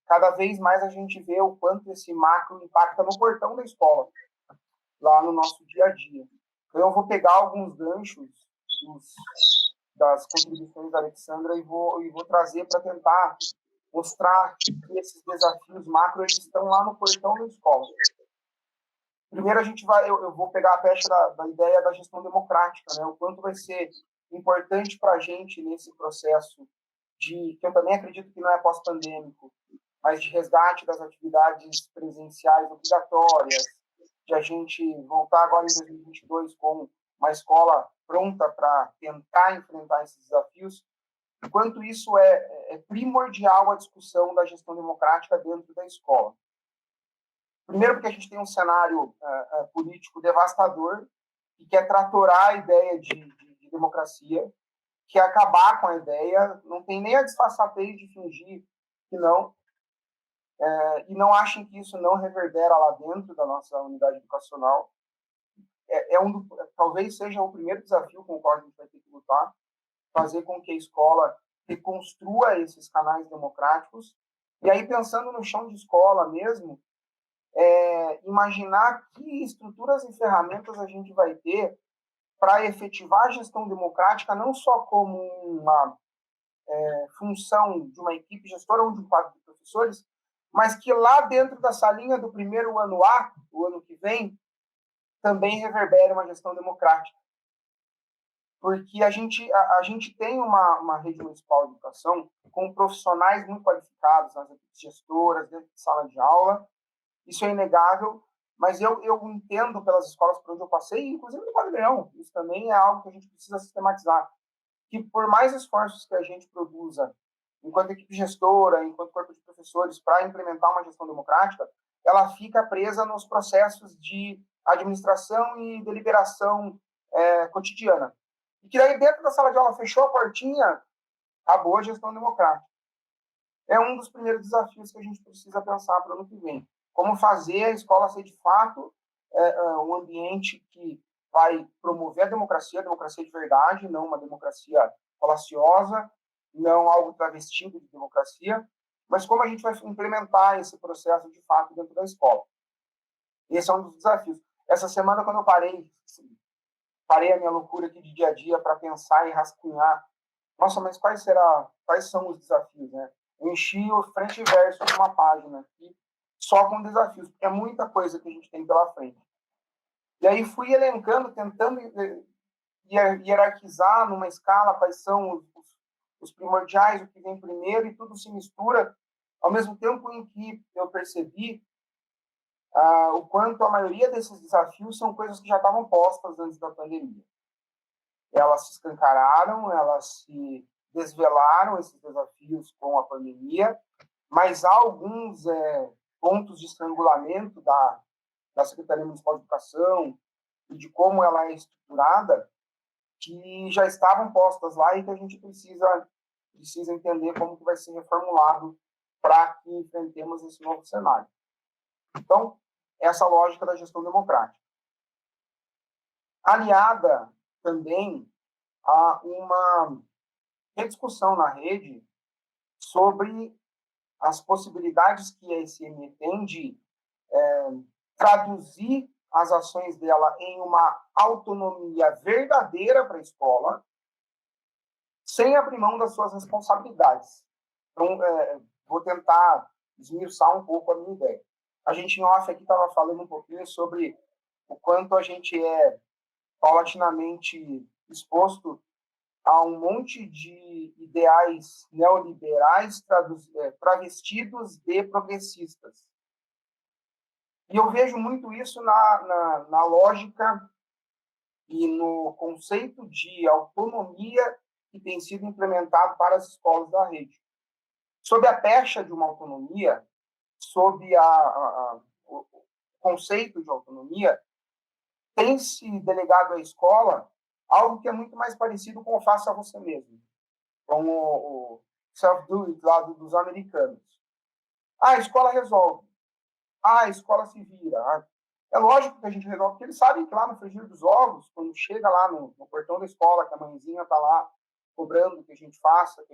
C: cada vez mais a gente vê o quanto esse macro impacta no portão da escola, lá no nosso dia a dia. Então eu vou pegar alguns ganchos das contribuições da Alexandra e vou trazer para tentar mostrar que esses desafios macro eles estão lá no portão da escola. Primeiro eu vou pegar a pecha da ideia da gestão democrática, né? O quanto vai ser importante para a gente nesse processo que eu também acredito que não é pós-pandêmico, mas de resgate das atividades presenciais obrigatórias, de a gente voltar agora em 2022 com uma escola pronta para tentar enfrentar esses desafios, enquanto isso é primordial a discussão da gestão democrática dentro da escola. Primeiro, porque a gente tem um cenário político devastador que quer tratorar a ideia de democracia, quer acabar com a ideia, não tem nem a disfarçatez de fingir que não, e não achem que isso não reverbera lá dentro da nossa unidade educacional. Talvez seja o primeiro desafio com o qual a gente vai ter que lutar, fazer com que a escola reconstrua esses canais democráticos. E aí, pensando no chão de escola mesmo, imaginar que estruturas e ferramentas a gente vai ter para efetivar a gestão democrática, não só como uma função de uma equipe gestora ou de um quadro de professores, mas que lá dentro da salinha do primeiro ano A, o ano que vem, também reverbere uma gestão democrática. Porque a gente tem uma rede municipal de educação com profissionais muito qualificados nas equipes gestoras, dentro de sala de aula. Isso é inegável, mas eu entendo pelas escolas por onde eu passei, inclusive no Padrão, isso também é algo que a gente precisa sistematizar, que por mais esforços que a gente produza enquanto equipe gestora, enquanto corpo de professores, para implementar uma gestão democrática, ela fica presa nos processos de administração e deliberação cotidiana. E que daí dentro da sala de aula fechou a portinha, acabou a gestão democrática. É um dos primeiros desafios que a gente precisa pensar para o ano que vem. Como fazer a escola ser, de fato, um ambiente que vai promover a democracia de verdade, não uma democracia falaciosa, não algo travestido de democracia, mas como a gente vai implementar esse processo, de fato, dentro da escola. Esse é um dos desafios. Essa semana, quando eu parei a minha loucura aqui de dia a dia para pensar e rascunhar, nossa, mas quais são os desafios, né? Eu enchi o frente e verso de uma página aqui, só com desafios, porque é muita coisa que a gente tem pela frente. E aí fui elencando, tentando hierarquizar numa escala quais são os primordiais, o que vem primeiro, e tudo se mistura, ao mesmo tempo em que eu percebi o quanto a maioria desses desafios são coisas que já estavam postas antes da pandemia. Elas se escancararam, elas se desvelaram, esses desafios, com a pandemia, mas há alguns pontos de estrangulamento da Secretaria Municipal de Educação e de como ela é estruturada que já estavam postas lá e que a gente precisa entender como que vai ser reformulado para que enfrentemos esse novo cenário. Então, essa lógica da gestão democrática. Aliada também a uma rediscussão na rede sobre as possibilidades que a SME tem de traduzir as ações dela em uma autonomia verdadeira para a escola, sem abrir mão das suas responsabilidades. Então, vou tentar esmiuçar um pouco a minha ideia. A gente, em off, aqui estava falando um pouquinho sobre o quanto a gente é paulatinamente exposto a um monte de ideais neoliberais travestidos de progressistas. E eu vejo muito isso na lógica e no conceito de autonomia que tem sido implementado para as escolas da rede. Sob a pecha de uma autonomia, sob o conceito de autonomia, tem-se delegado à escola algo que é muito mais parecido com o faça você mesmo, com o self-do-it lá dos americanos. A escola resolve. A escola se vira. É lógico que a gente resolve, porque eles sabem que lá no frigir dos ovos, quando chega lá no portão da escola, que a mãezinha está lá cobrando que a gente faça, que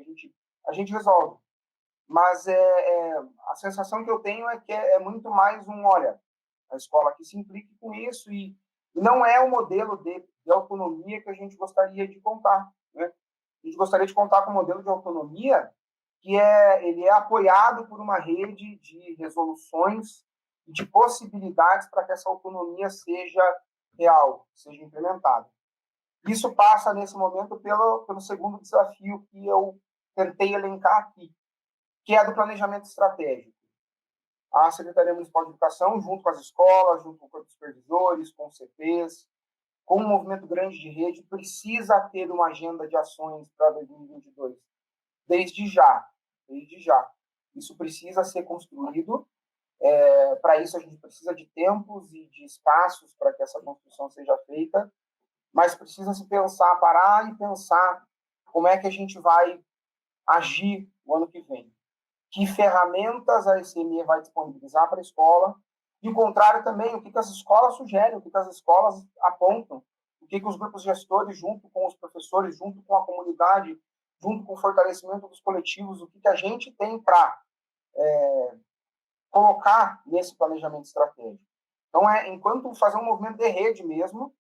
C: a gente resolve. Mas a sensação que eu tenho é que é muito mais olha, a escola que se implique com isso e não é o modelo de autonomia que a gente gostaria de contar, né? A gente gostaria de contar com um modelo de autonomia que ele é apoiado por uma rede de resoluções e de possibilidades para que essa autonomia seja real, seja implementada. Isso passa, nesse momento, pelo segundo desafio que eu tentei elencar aqui, que é a do planejamento estratégico. A Secretaria Municipal de Educação, junto com as escolas, junto com os supervisores, com os CPs, com um movimento grande de rede, precisa ter uma agenda de ações para 2022. Desde já. Isso precisa ser construído. Para isso, a gente precisa de tempos e de espaços para que essa construção seja feita, mas precisa se pensar, parar e pensar como é que a gente vai agir o ano que vem. Que ferramentas a SME vai disponibilizar para a escola, e o contrário também, o que as escolas sugerem, o que as escolas apontam, o que os grupos gestores, junto com os professores, junto com a comunidade, junto com o fortalecimento dos coletivos, o que a gente tem para colocar nesse planejamento estratégico. Então, enquanto fazer um movimento de rede mesmo,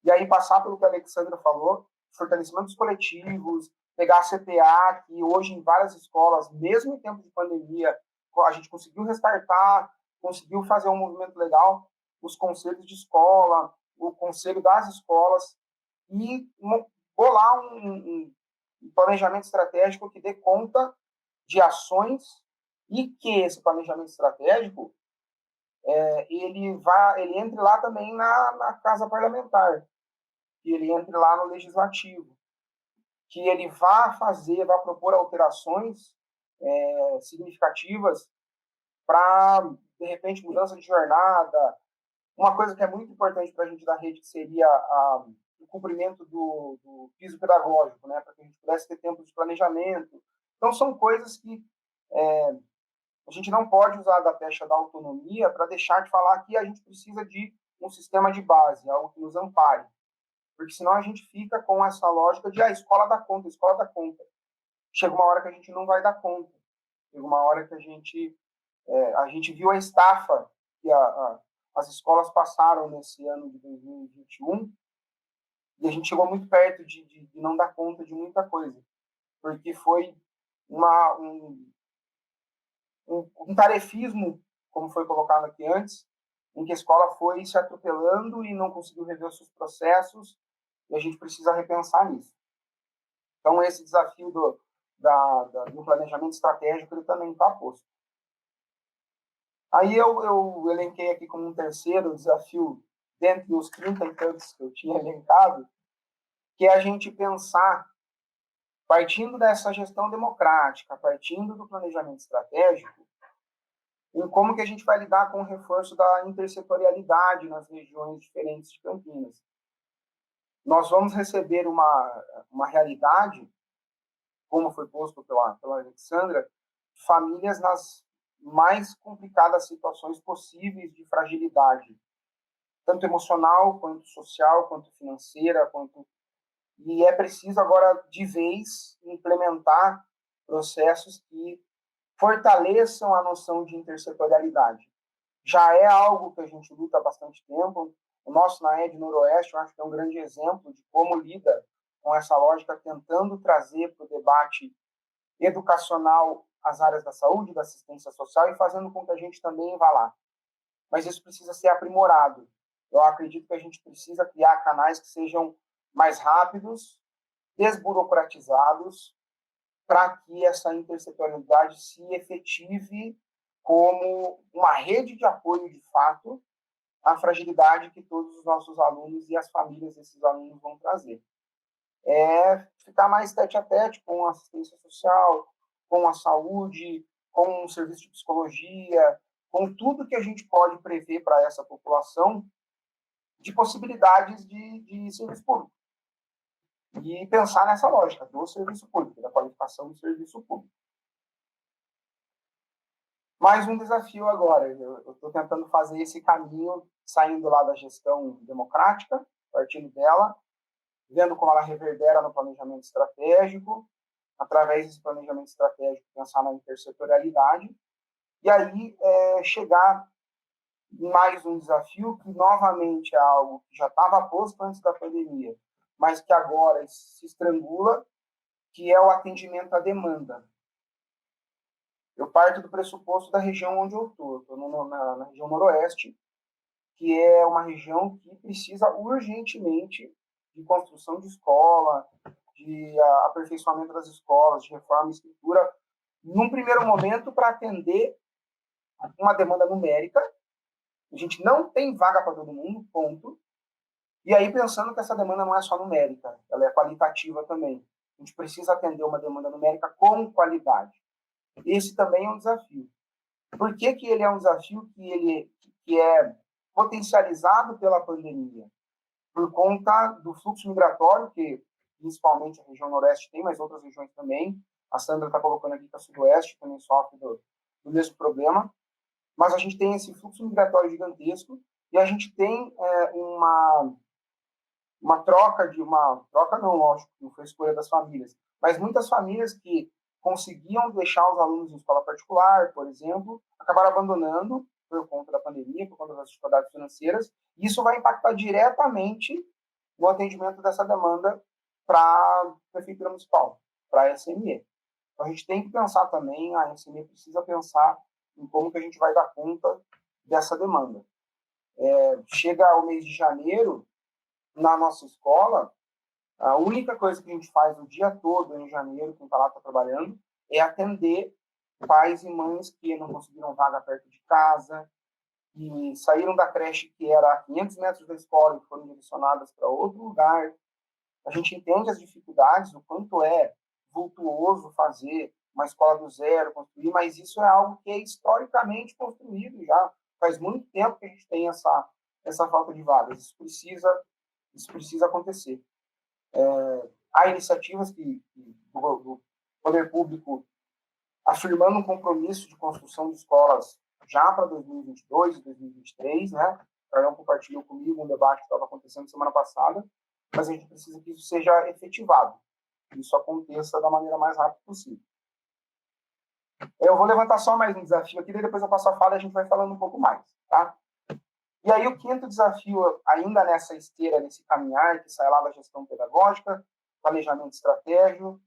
C: e aí passar pelo que a Alexandra falou, fortalecimento dos coletivos, pegar a CPA, que hoje em várias escolas, mesmo em tempo de pandemia, a gente conseguiu restartar, conseguiu fazer um movimento legal, os conselhos de escola, o conselho das escolas, e bolar um planejamento estratégico que dê conta de ações, e que esse planejamento estratégico ele entre lá também na Casa Parlamentar, que ele entre lá no Legislativo, que ele vá propor alterações significativas para, de repente, mudança de jornada. Uma coisa que é muito importante para a gente da rede, que seria o cumprimento do piso pedagógico, né, para que a gente pudesse ter tempo de planejamento. Então, são coisas que a gente não pode usar da pecha da autonomia para deixar de falar que a gente precisa de um sistema de base, algo que nos ampare. Porque senão a gente fica com essa lógica de a escola dá conta, a escola dá conta. Chega uma hora que a gente não vai dar conta. Chega uma hora que a gente viu a estafa que as escolas passaram nesse ano de 2021, e a gente chegou muito perto de não dar conta de muita coisa. Porque foi um tarefismo, como foi colocado aqui antes, em que a escola foi se atropelando e não conseguiu rever os seus processos, e a gente precisa repensar nisso. Então, esse desafio do planejamento estratégico, ele também está posto. Aí eu elenquei aqui como um terceiro desafio, dentre os 30 e tantos que eu tinha elencado, que é a gente pensar, partindo dessa gestão democrática, partindo do planejamento estratégico, em como que a gente vai lidar com o reforço da intersetorialidade nas regiões diferentes de Campinas. Nós vamos receber uma realidade, como foi posto pela Alexandra, de famílias nas mais complicadas situações possíveis de fragilidade, tanto emocional, quanto social, quanto financeira, e é preciso agora, de vez, implementar processos que fortaleçam a noção de intersetorialidade. Já é algo que a gente luta há bastante tempo. O nosso NAED Noroeste, eu acho que é um grande exemplo de como lida com essa lógica, tentando trazer para o debate educacional as áreas da saúde, da assistência social, e fazendo com que a gente também vá lá. Mas isso precisa ser aprimorado. Eu acredito que a gente precisa criar canais que sejam mais rápidos, desburocratizados, para que essa intersetorialidade se efetive como uma rede de apoio, de fato, à fragilidade que todos os nossos alunos e as famílias desses alunos vão trazer. Ficar mais tete a tete com a assistência social, com a saúde, com o serviço de psicologia, com tudo que a gente pode prever para essa população de possibilidades de serviço público. E pensar nessa lógica do serviço público, da qualificação do serviço público. Mais um desafio agora. Eu estou tentando fazer esse caminho, saindo lá da gestão democrática, partindo dela, vendo como ela reverbera no planejamento estratégico, através desse planejamento estratégico, pensar na intersetorialidade, e aí chegar em mais um desafio, que novamente é algo que já estava posto antes da pandemia, mas que agora se estrangula, que é o atendimento à demanda. Eu parto do pressuposto da região onde eu estou na região noroeste, que é uma região que precisa urgentemente de construção de escola, de aperfeiçoamento das escolas, de reforma e estrutura, num primeiro momento, para atender uma demanda numérica. A gente não tem vaga para todo mundo, ponto. E aí, pensando que essa demanda não é só numérica, ela é qualitativa também. A gente precisa atender uma demanda numérica com qualidade. Esse também é um desafio. Por que ele é um desafio que é potencializado pela pandemia? Por conta do fluxo migratório, que principalmente a região noroeste tem, mas outras regiões também. A Sandra está colocando aqui que a sudoeste também sofre do mesmo problema. Mas a gente tem esse fluxo migratório gigantesco e a gente tem uma troca não, lógico, não foi escolha das famílias, mas muitas famílias que conseguiam deixar os alunos em escola particular, por exemplo, acabaram abandonando por conta da pandemia, por conta das dificuldades financeiras, e isso vai impactar diretamente no atendimento dessa demanda para a Prefeitura Municipal, para a SME. Então, a gente tem que pensar também, a SME precisa pensar em como que a gente vai dar conta dessa demanda. Chega o mês de janeiro, na nossa escola, a única coisa que a gente faz o dia todo em janeiro, quem está lá está trabalhando, é atender pais e mães que não conseguiram vaga perto de casa, e saíram da creche que era a 500 metros da escola e foram direcionadas para outro lugar. A gente entende as dificuldades, o quanto é vultuoso fazer uma escola do zero, construir, mas isso é algo que é historicamente construído já. Faz muito tempo que a gente tem essa falta de vagas. Isso precisa acontecer. Há iniciativas do poder público afirmando um compromisso de construção de escolas já para 2022 e 2023, né? O Carlão compartilhou comigo um debate que estava acontecendo semana passada, mas a gente precisa que isso seja efetivado, que isso aconteça da maneira mais rápida possível. Eu vou levantar só mais um desafio aqui, daí depois eu passo a fala e a gente vai falando um pouco mais, tá? E aí o quinto desafio, ainda nessa esteira, nesse caminhar, que sai lá da gestão pedagógica, planejamento estratégico,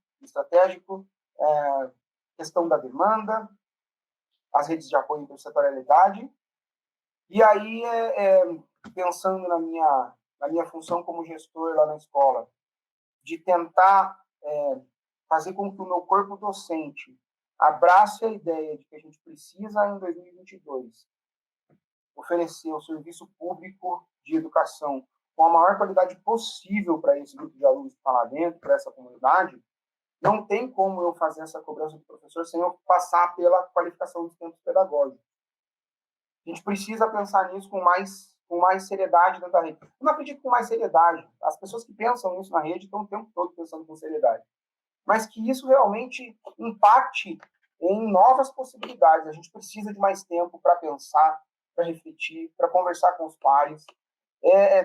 C: questão da demanda, as redes de apoio à intersetorialidade. E aí, pensando na minha função como gestor lá na escola, de tentar fazer com que o meu corpo docente abrace a ideia de que a gente precisa, em 2022, oferecer o serviço público de educação com a maior qualidade possível para esse grupo de alunos que está lá dentro, para essa comunidade. Não tem como eu fazer essa cobrança do professor sem eu passar pela qualificação dos tempos pedagógicos. A gente precisa pensar nisso com mais seriedade dentro da rede. Eu não acredito com mais seriedade. As pessoas que pensam nisso na rede estão o tempo todo pensando com seriedade. Mas que isso realmente impacte em novas possibilidades. A gente precisa de mais tempo para pensar, para refletir, para conversar com os pares.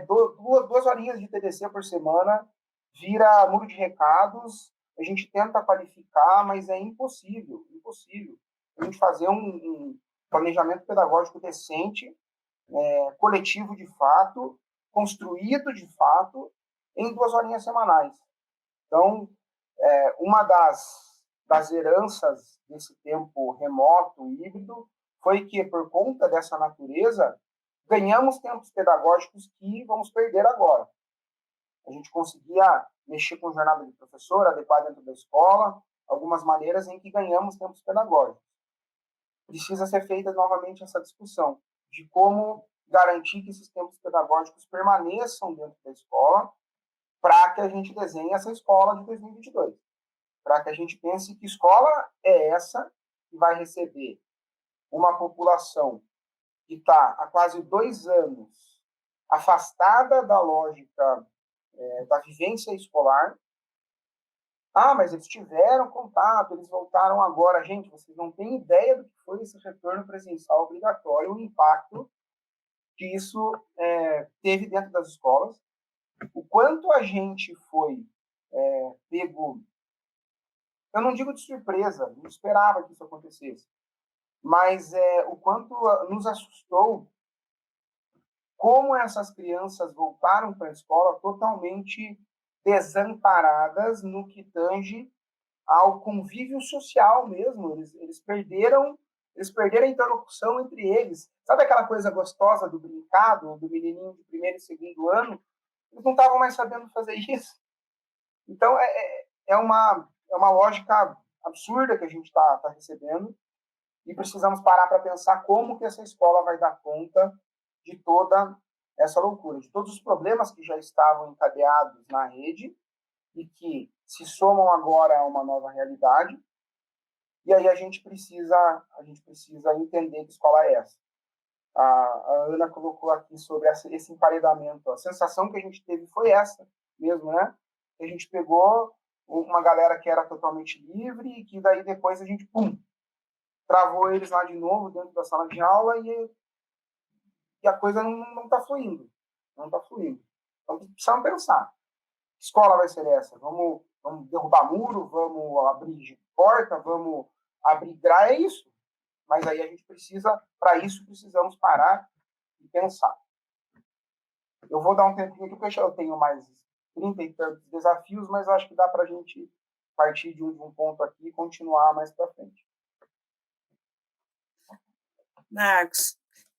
C: Duas horinhas de TDC por semana vira muro de recados. A gente tenta qualificar, mas é impossível. A gente fazer um planejamento pedagógico decente, coletivo de fato, construído de fato, em 2 horinhas semanais. Então, uma das heranças desse tempo remoto, híbrido, foi que, por conta dessa natureza, ganhamos tempos pedagógicos que vamos perder agora. A gente conseguia mexer com jornada de professor, adequar dentro da escola, algumas maneiras em que ganhamos tempos pedagógicos. Precisa ser feita novamente essa discussão de como garantir que esses tempos pedagógicos permaneçam dentro da escola para que a gente desenhe essa escola de 2022. Para que a gente pense que escola é essa que vai receber uma população que está há quase 2 anos afastada da lógica da vivência escolar. Mas eles tiveram contato, eles voltaram agora. Gente, vocês não têm ideia do que foi esse retorno presencial obrigatório, o impacto que isso teve dentro das escolas, o quanto a gente foi pego, eu não digo de surpresa, não esperava que isso acontecesse, mas o quanto nos assustou como essas crianças voltaram para a escola totalmente desamparadas no que tange ao convívio social mesmo. Eles perderam a interlocução entre eles. Sabe aquela coisa gostosa do brincado, do menininho de 1º e 2º ano? Eles não estavam mais sabendo fazer isso. Então, é uma lógica absurda que a gente está recebendo e precisamos parar para pensar como que essa escola vai dar conta de toda essa loucura, de todos os problemas que já estavam encadeados na rede e que se somam agora a uma nova realidade. E aí a gente precisa entender que escola é essa. A Ana colocou aqui sobre esse emparedamento. A sensação que a gente teve foi essa mesmo, né? A gente pegou uma galera que era totalmente livre e que daí depois a gente, travou eles lá de novo dentro da sala de aula e a coisa não está fluindo. Não está fluindo. Então, precisamos pensar. Que escola vai ser essa? Vamos derrubar muro? Vamos abrir porta? Vamos abrir grade? É isso. Mas aí a gente precisa, para isso, precisamos parar e pensar. Eu vou dar um tempinho aqui, porque eu tenho mais 30 e tantos desafios, mas acho que dá para a gente partir de um ponto aqui e continuar mais para frente.
A: Marcos,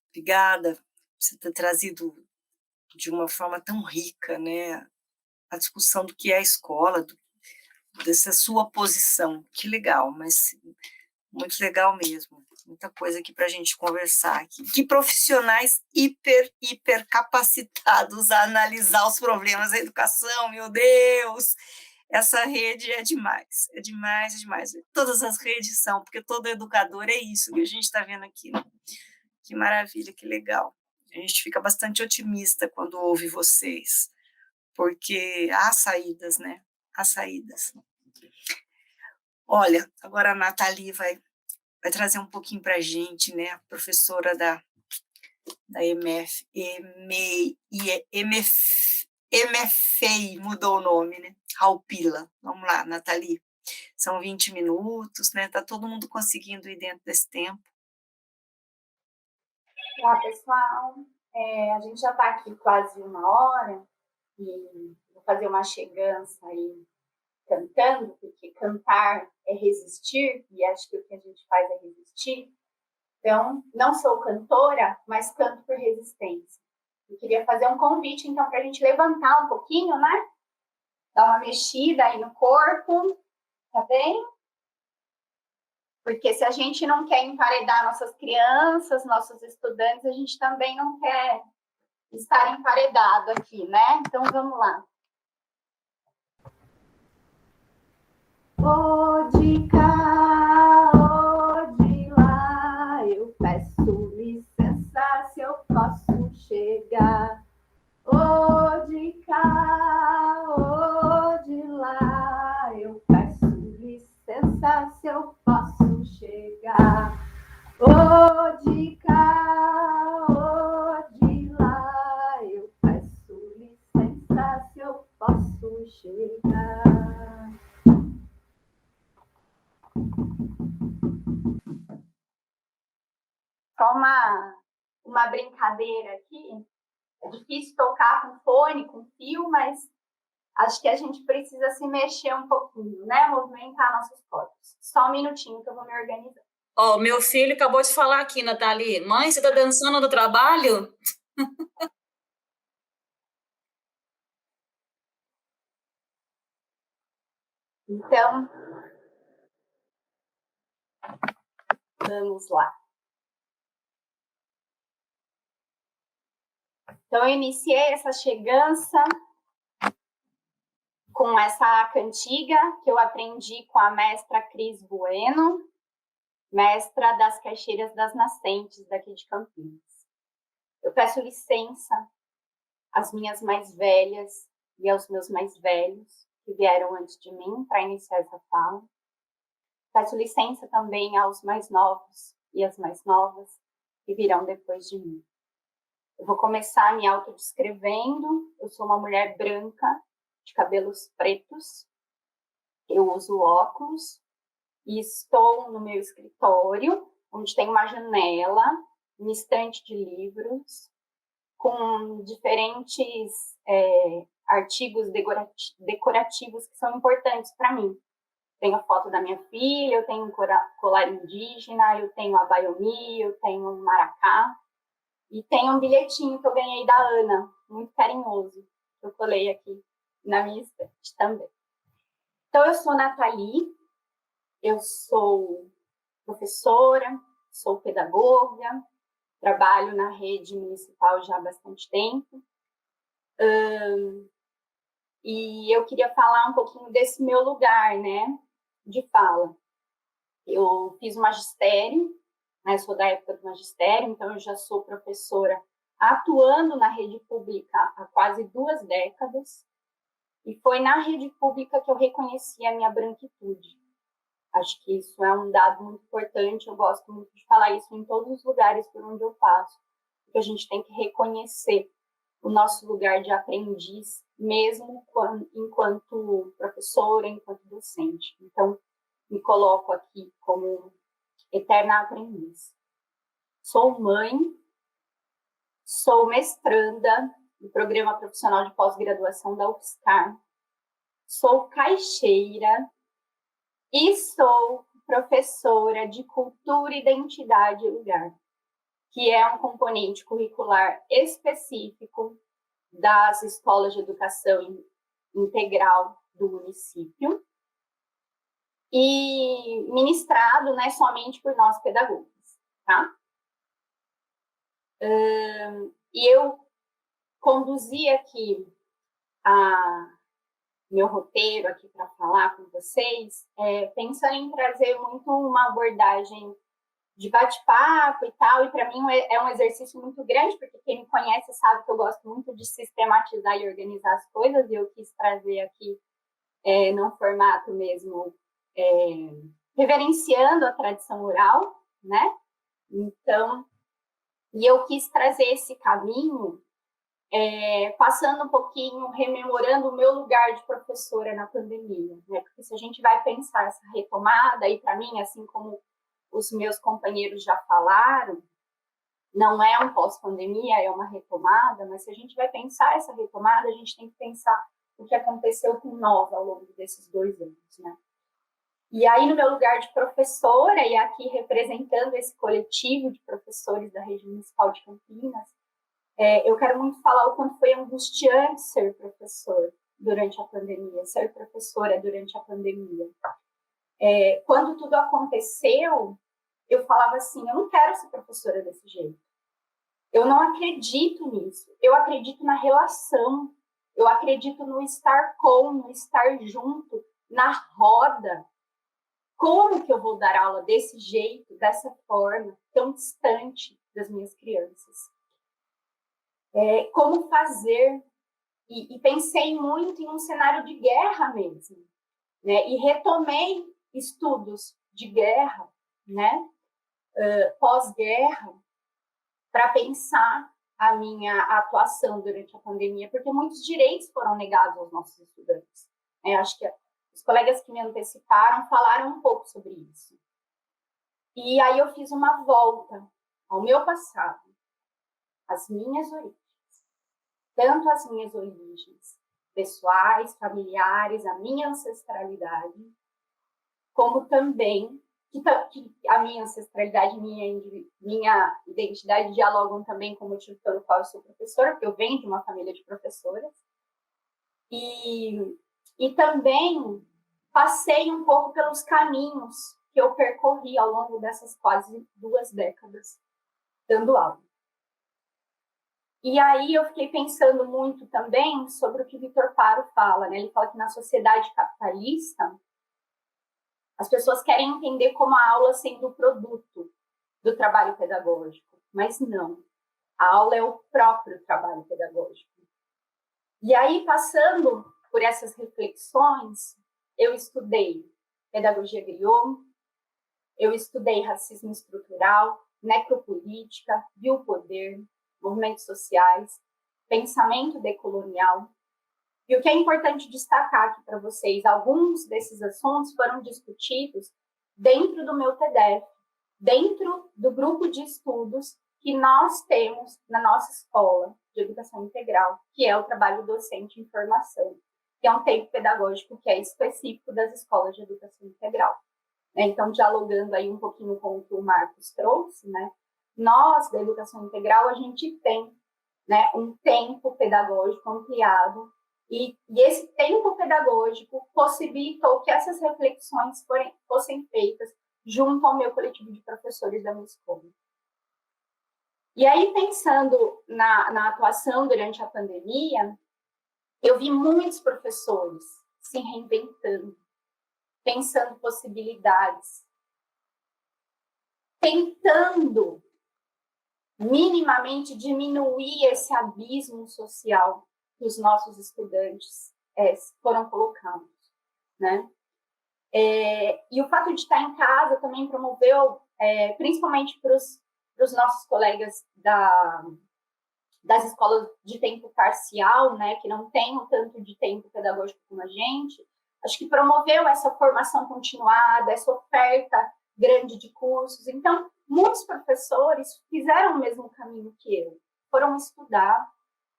A: obrigada por você ter trazido de uma forma tão rica, né, a discussão do que é a escola, dessa sua posição. Que legal, mas muito legal mesmo. Muita coisa aqui para a gente conversar. Que profissionais hiper capacitados a analisar os problemas da educação, meu Deus! Essa rede é demais, é demais, é demais. Todas as redes são, porque todo educador é isso que a gente está vendo aqui, né? Que maravilha, que legal. A gente fica bastante otimista quando ouve vocês, porque há saídas, né? Há saídas. Olha, agora a Nathalie vai trazer um pouquinho para a gente, né? A professora da MFEI, mudou o nome, né? Raupila. Vamos lá, Nathalie. São 20 minutos, né? Está todo mundo conseguindo ir dentro desse tempo.
D: Olá, pessoal. A gente já está aqui quase 1 hora e vou fazer uma chegança aí cantando, porque cantar é resistir, e acho que o que a gente faz é resistir. Então, não sou cantora, mas canto por resistência. Eu queria fazer um convite, então, para a gente levantar um pouquinho, né? Dar uma mexida aí no corpo, tá bem? Porque se a gente não quer emparedar nossas crianças, nossos estudantes, a gente também não quer estar emparedado aqui, né? Então, vamos lá. Ô de cá, ô de lá, eu peço licença se eu posso chegar. Ô de cá, ô de lá, eu peço licença se eu posso chegar. Ô de cá, ô de lá, eu peço licença se eu posso chegar. Só uma brincadeira aqui. É difícil tocar com fone, com fio, mas acho que a gente precisa se mexer um pouquinho, né? Movimentar nossos corpos. Só um minutinho que eu vou me organizar.
B: Ó, meu filho acabou de falar aqui, Nathalie. Mãe, você tá dançando no trabalho?
D: Então, vamos lá. Então, eu iniciei essa chegança com essa cantiga que eu aprendi com a mestra Cris Bueno, mestra das Caixeiras das Nascentes daqui de Campinas. Eu peço licença às minhas mais velhas e aos meus mais velhos que vieram antes de mim para iniciar essa fala. Peço licença também aos mais novos e às mais novas que virão depois de mim. Eu vou começar me autodescrevendo. Eu sou uma mulher branca, de cabelos pretos. Eu uso óculos e estou no meu escritório, onde tem uma janela, uma estante de livros, com diferentes artigos decorativos que são importantes para mim. Tenho a foto da minha filha, eu tenho um colar indígena, eu tenho a baiomi, eu tenho um maracá. E tem um bilhetinho que eu ganhei da Ana, muito carinhoso, que eu colei aqui na minha estante também. Então, eu sou Nathalie, eu sou professora, sou pedagoga, trabalho na rede municipal já há bastante tempo. E eu queria falar um pouquinho desse meu lugar, né, de fala. Eu fiz magistério, né, sou da época do magistério, então eu já sou professora atuando na rede pública há quase 2 décadas. E foi na rede pública que eu reconheci a minha branquitude. Acho que isso é um dado muito importante, eu gosto muito de falar isso em todos os lugares por onde eu passo, porque a gente tem que reconhecer o nosso lugar de aprendiz, mesmo enquanto professora, enquanto docente. Então, me coloco aqui como eterna aprendiz. Sou mãe, sou mestranda do Programa Profissional de Pós-Graduação da UFSCar, sou caixeira e sou professora de Cultura, Identidade e Lugar, que é um componente curricular específico das escolas de educação integral do município e ministrado, né, somente por nós pedagogos, tá? E eu conduzi aqui meu roteiro aqui para falar com vocês, pensando em trazer muito uma abordagem de bate-papo e tal, e para mim é um exercício muito grande, porque quem me conhece sabe que eu gosto muito de sistematizar e organizar as coisas, e eu quis trazer aqui num formato mesmo reverenciando a tradição oral, né? Então, e eu quis trazer esse caminho passando um pouquinho, rememorando o meu lugar de professora na pandemia, né? Porque se a gente vai pensar essa retomada, e para mim, assim como os meus companheiros já falaram, não é um pós-pandemia, é uma retomada, mas se a gente vai pensar essa retomada, a gente tem que pensar o que aconteceu com nós ao longo desses 2 anos, né? E aí, no meu lugar de professora, e aqui representando esse coletivo de professores da rede municipal de Campinas, eu quero muito falar o quanto foi angustiante ser professor durante a pandemia, ser professora durante a pandemia. Quando tudo aconteceu, eu falava assim, eu não quero ser professora desse jeito. Eu não acredito nisso. Eu acredito na relação. Eu acredito no estar no estar junto, na roda. Como que eu vou dar aula desse jeito, dessa forma, tão distante das minhas crianças? Como fazer? E pensei muito em um cenário de guerra mesmo, né? E retomei estudos de guerra, né? Pós-guerra, para pensar a minha atuação durante a pandemia, porque muitos direitos foram negados aos nossos estudantes. Acho que os colegas que me anteciparam falaram um pouco sobre isso. E aí eu fiz uma volta ao meu passado, às minhas origens, tanto as minhas origens pessoais, familiares, a minha ancestralidade, como também que a minha ancestralidade e minha identidade dialogam também com o motivo pelo qual eu sou professora, porque eu venho de uma família de professoras. E também passei um pouco pelos caminhos que eu percorri ao longo dessas quase 2 décadas dando aula. E aí eu fiquei pensando muito também sobre o que Vitor Faro fala, né? Ele fala que na sociedade capitalista as pessoas querem entender como a aula sendo o produto do trabalho pedagógico, mas não. A aula é o próprio trabalho pedagógico. E aí, passando por essas reflexões, eu estudei pedagogia griot, eu estudei racismo estrutural, necropolítica, biopoder, movimentos sociais, pensamento decolonial. E o que é importante destacar aqui para vocês, alguns desses assuntos foram discutidos dentro do meu TDF, dentro do grupo de estudos que nós temos na nossa escola de educação integral, que é o trabalho docente em formação, que é um tempo pedagógico que é específico das escolas de educação integral. Então, dialogando aí um pouquinho com o que o Marcos trouxe, né? Nós, da educação integral, a gente tem, né, um tempo pedagógico ampliado E esse tempo pedagógico possibilitou que essas reflexões fossem feitas junto ao meu coletivo de professores da minha escola. E aí, pensando na atuação durante a pandemia, eu vi muitos professores se reinventando, pensando possibilidades, tentando minimamente diminuir esse abismo social que os nossos estudantes foram colocados, né? E o fato de estar em casa também promoveu, principalmente para os nossos colegas das escolas de tempo parcial, né, que não têm o tanto de tempo pedagógico como a gente, acho que promoveu essa formação continuada, essa oferta grande de cursos. Então, muitos professores fizeram o mesmo caminho que eu, foram estudar,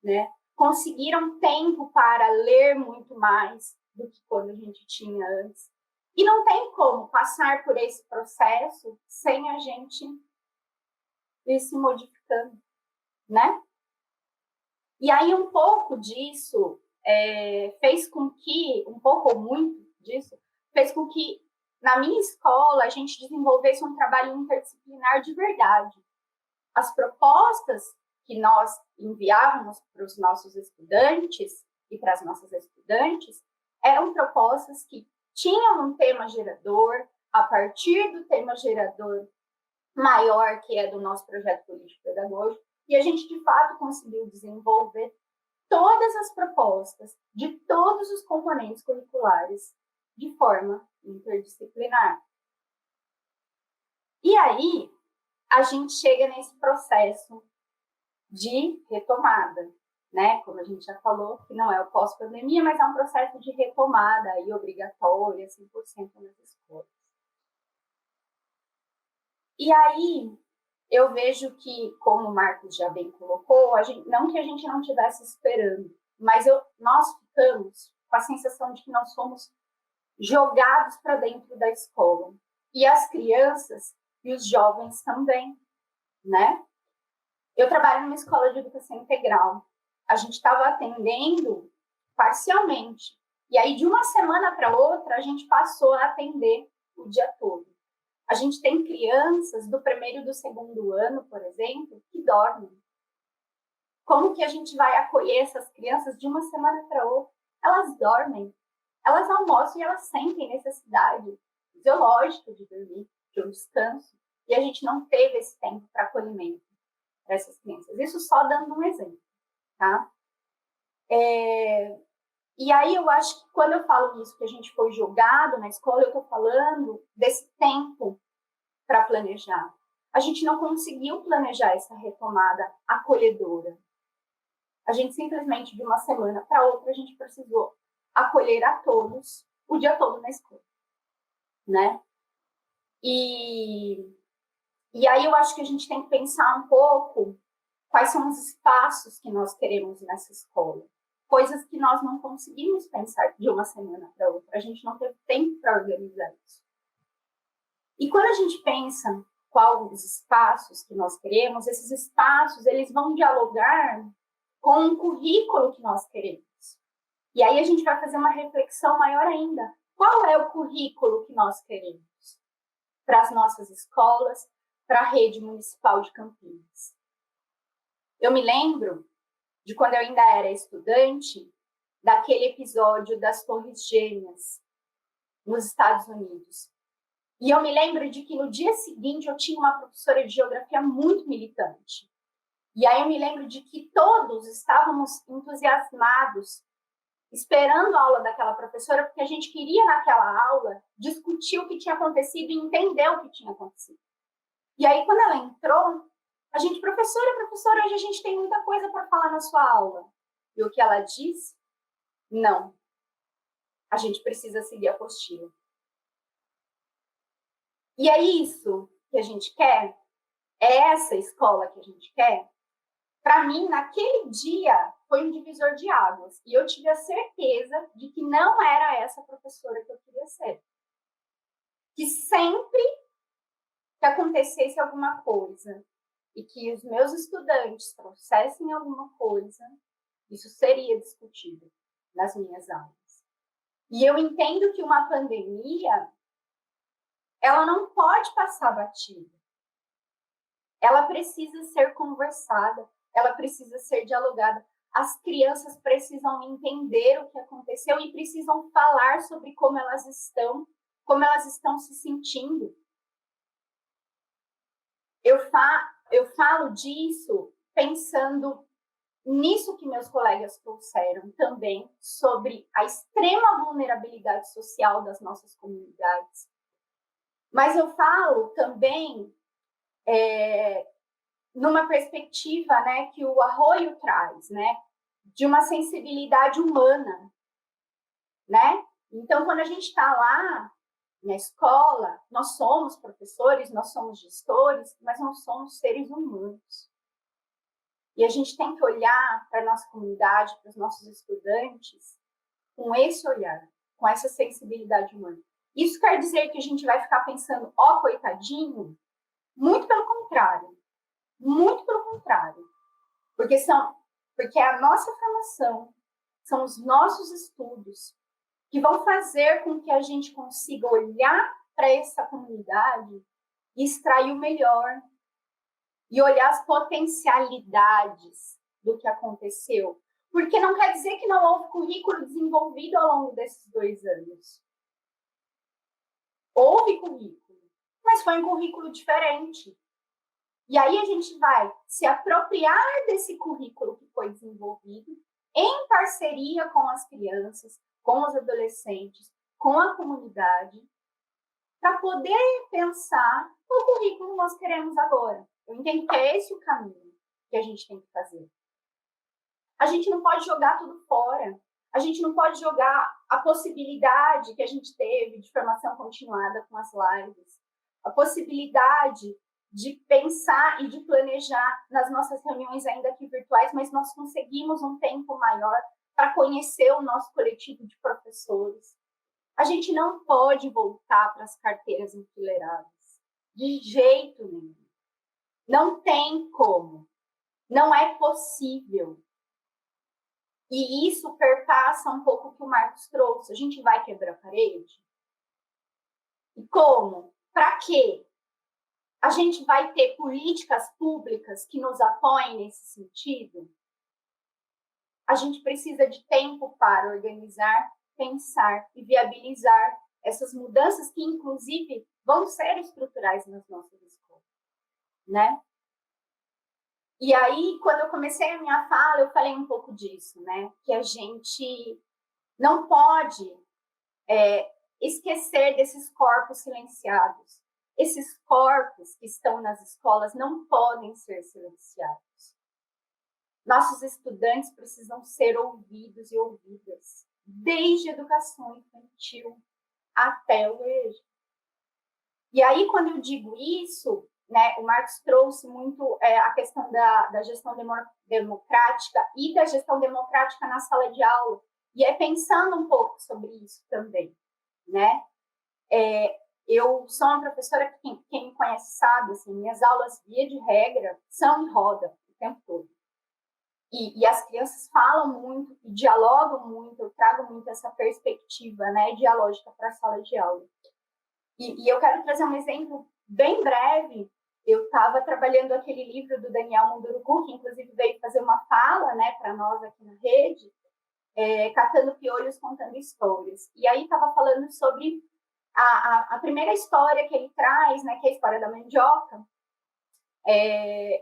D: né, conseguiram tempo para ler muito mais do que quando a gente tinha antes. E não tem como passar por esse processo sem a gente ir se modificando, né? E aí um pouco disso fez com que, um pouco ou muito disso, fez com que na minha escola a gente desenvolvesse um trabalho interdisciplinar de verdade. As propostas que nós enviávamos para os nossos estudantes e para as nossas estudantes eram propostas que tinham um tema gerador, a partir do tema gerador maior, que é do nosso projeto político-pedagógico, e a gente, de fato, conseguiu desenvolver todas as propostas de todos os componentes curriculares de forma interdisciplinar. E aí, a gente chega nesse processo de retomada, né? Como a gente já falou, que não é o pós-pandemia, mas é um processo de retomada e obrigatória, 100% nas escolas. E aí, eu vejo que, como o Marcos já bem colocou, não que a gente não estivesse esperando, mas nós ficamos com a sensação de que nós fomos jogados para dentro da escola. E as crianças e os jovens também, né? Eu trabalho numa escola de educação integral. A gente estava atendendo parcialmente. E aí, de uma semana para outra, a gente passou a atender o dia todo. A gente tem crianças do primeiro e do segundo ano, por exemplo, que dormem. Como que a gente vai acolher essas crianças de uma semana para outra? Elas dormem, elas almoçam e elas sentem necessidade fisiológica de dormir, de um descanso. E a gente não teve esse tempo para acolhimento dessas crianças. Isso só dando um exemplo, tá? E aí eu acho que quando eu falo isso, que a gente foi jogado na escola, eu estou falando desse tempo para planejar. A gente não conseguiu planejar essa retomada acolhedora. A gente simplesmente, de uma semana para outra, a gente precisou acolher a todos o dia todo na escola, né? E aí eu acho que a gente tem que pensar um pouco quais são os espaços que nós queremos nessa escola. Coisas que nós não conseguimos pensar de uma semana para outra. A gente não teve tempo para organizar isso. E quando a gente pensa quais os espaços que nós queremos, esses espaços eles vão dialogar com o currículo que nós queremos. E aí a gente vai fazer uma reflexão maior ainda. Qual é o currículo que nós queremos para as nossas escolas, para a rede municipal de Campinas? Eu me lembro de quando eu ainda era estudante, daquele episódio das Torres Gêmeas, nos Estados Unidos. E eu me lembro de que no dia seguinte eu tinha uma professora de geografia muito militante. E aí eu me lembro de que todos estávamos entusiasmados, esperando a aula daquela professora, porque a gente queria, naquela aula, discutir o que tinha acontecido e entender o que tinha acontecido. E aí, quando ela entrou, a gente, professora, hoje a gente tem muita coisa para falar na sua aula. E o que ela disse? Não. A gente precisa seguir a apostila. E é isso que a gente quer? É essa escola que a gente quer? Para mim, naquele dia, foi um divisor de águas. E eu tive a certeza de que não era essa professora que eu queria ser. Que sempre que acontecesse alguma coisa e que os meus estudantes trouxessem alguma coisa, isso seria discutido. nas minhas aulas. E eu entendo que uma pandemia, ela não pode passar batida. Ela precisa ser conversada, ela precisa ser dialogada. As crianças precisam entender o que aconteceu e precisam falar sobre como elas estão se sentindo. Eu falo disso pensando nisso que meus colegas trouxeram também, sobre a extrema vulnerabilidade social das nossas comunidades. Mas eu falo também numa perspectiva, né, que o Arroyo traz, né, de uma sensibilidade humana, né? Então, quando a gente está lá na escola, nós somos professores, nós somos gestores, mas nós somos seres humanos. E a gente tem que olhar para a nossa comunidade, para os nossos estudantes, com esse olhar, com essa sensibilidade humana. Isso quer dizer que a gente vai ficar pensando, ó, coitadinho? Muito pelo contrário. Muito pelo contrário. Porque a nossa formação, são os nossos estudos que vão fazer com que a gente consiga olhar para essa comunidade e extrair o melhor. E olhar as potencialidades do que aconteceu. Porque não quer dizer que não houve currículo desenvolvido ao longo desses 2 anos. Houve currículo, mas foi um currículo diferente. E aí a gente vai se apropriar desse currículo que foi desenvolvido em parceria com as crianças, com os adolescentes, com a comunidade, para poder pensar o currículo que nós queremos agora. Eu entendo que é esse o caminho que a gente tem que fazer. A gente não pode jogar tudo fora. A gente não pode jogar a possibilidade que a gente teve de formação continuada com as lives, a possibilidade de pensar e de planejar nas nossas reuniões ainda aqui virtuais, mas nós conseguimos um tempo maior para conhecer o nosso coletivo de professores. A gente não pode voltar para as carteiras enfileiradas. De jeito nenhum. Não tem como. Não é possível. E isso perpassa um pouco o que o Marcos trouxe. A gente vai quebrar a parede? E como? Para quê? A gente vai ter políticas públicas que nos apoiem nesse sentido? A gente precisa de tempo para organizar, pensar e viabilizar essas mudanças que, inclusive, vão ser estruturais nas nossas escolas, né? E aí, quando eu comecei a minha fala, eu falei um pouco disso, né? Que a gente não pode esquecer desses corpos silenciados. Esses corpos que estão nas escolas não podem ser silenciados. Nossos estudantes precisam ser ouvidos e ouvidas, desde a educação infantil até o EJA. E aí, quando eu digo isso, né, o Marcos trouxe muito a questão da gestão democrática e da gestão democrática na sala de aula. E é pensando um pouco sobre isso também, né? Eu sou uma professora que quem me conhece sabe, assim, minhas aulas, via de regra, são em roda o tempo todo. E as crianças falam muito, e dialogam muito, eu trago muito essa perspectiva, né, dialógica para a sala de aula. E eu quero trazer um exemplo bem breve. Eu estava trabalhando aquele livro do Daniel Munduruku, que inclusive veio fazer uma fala, né, para nós aqui na rede, Catando Piolhos, Contando Histórias. E aí estava falando sobre a primeira história que ele traz, né, que é a história da mandioca,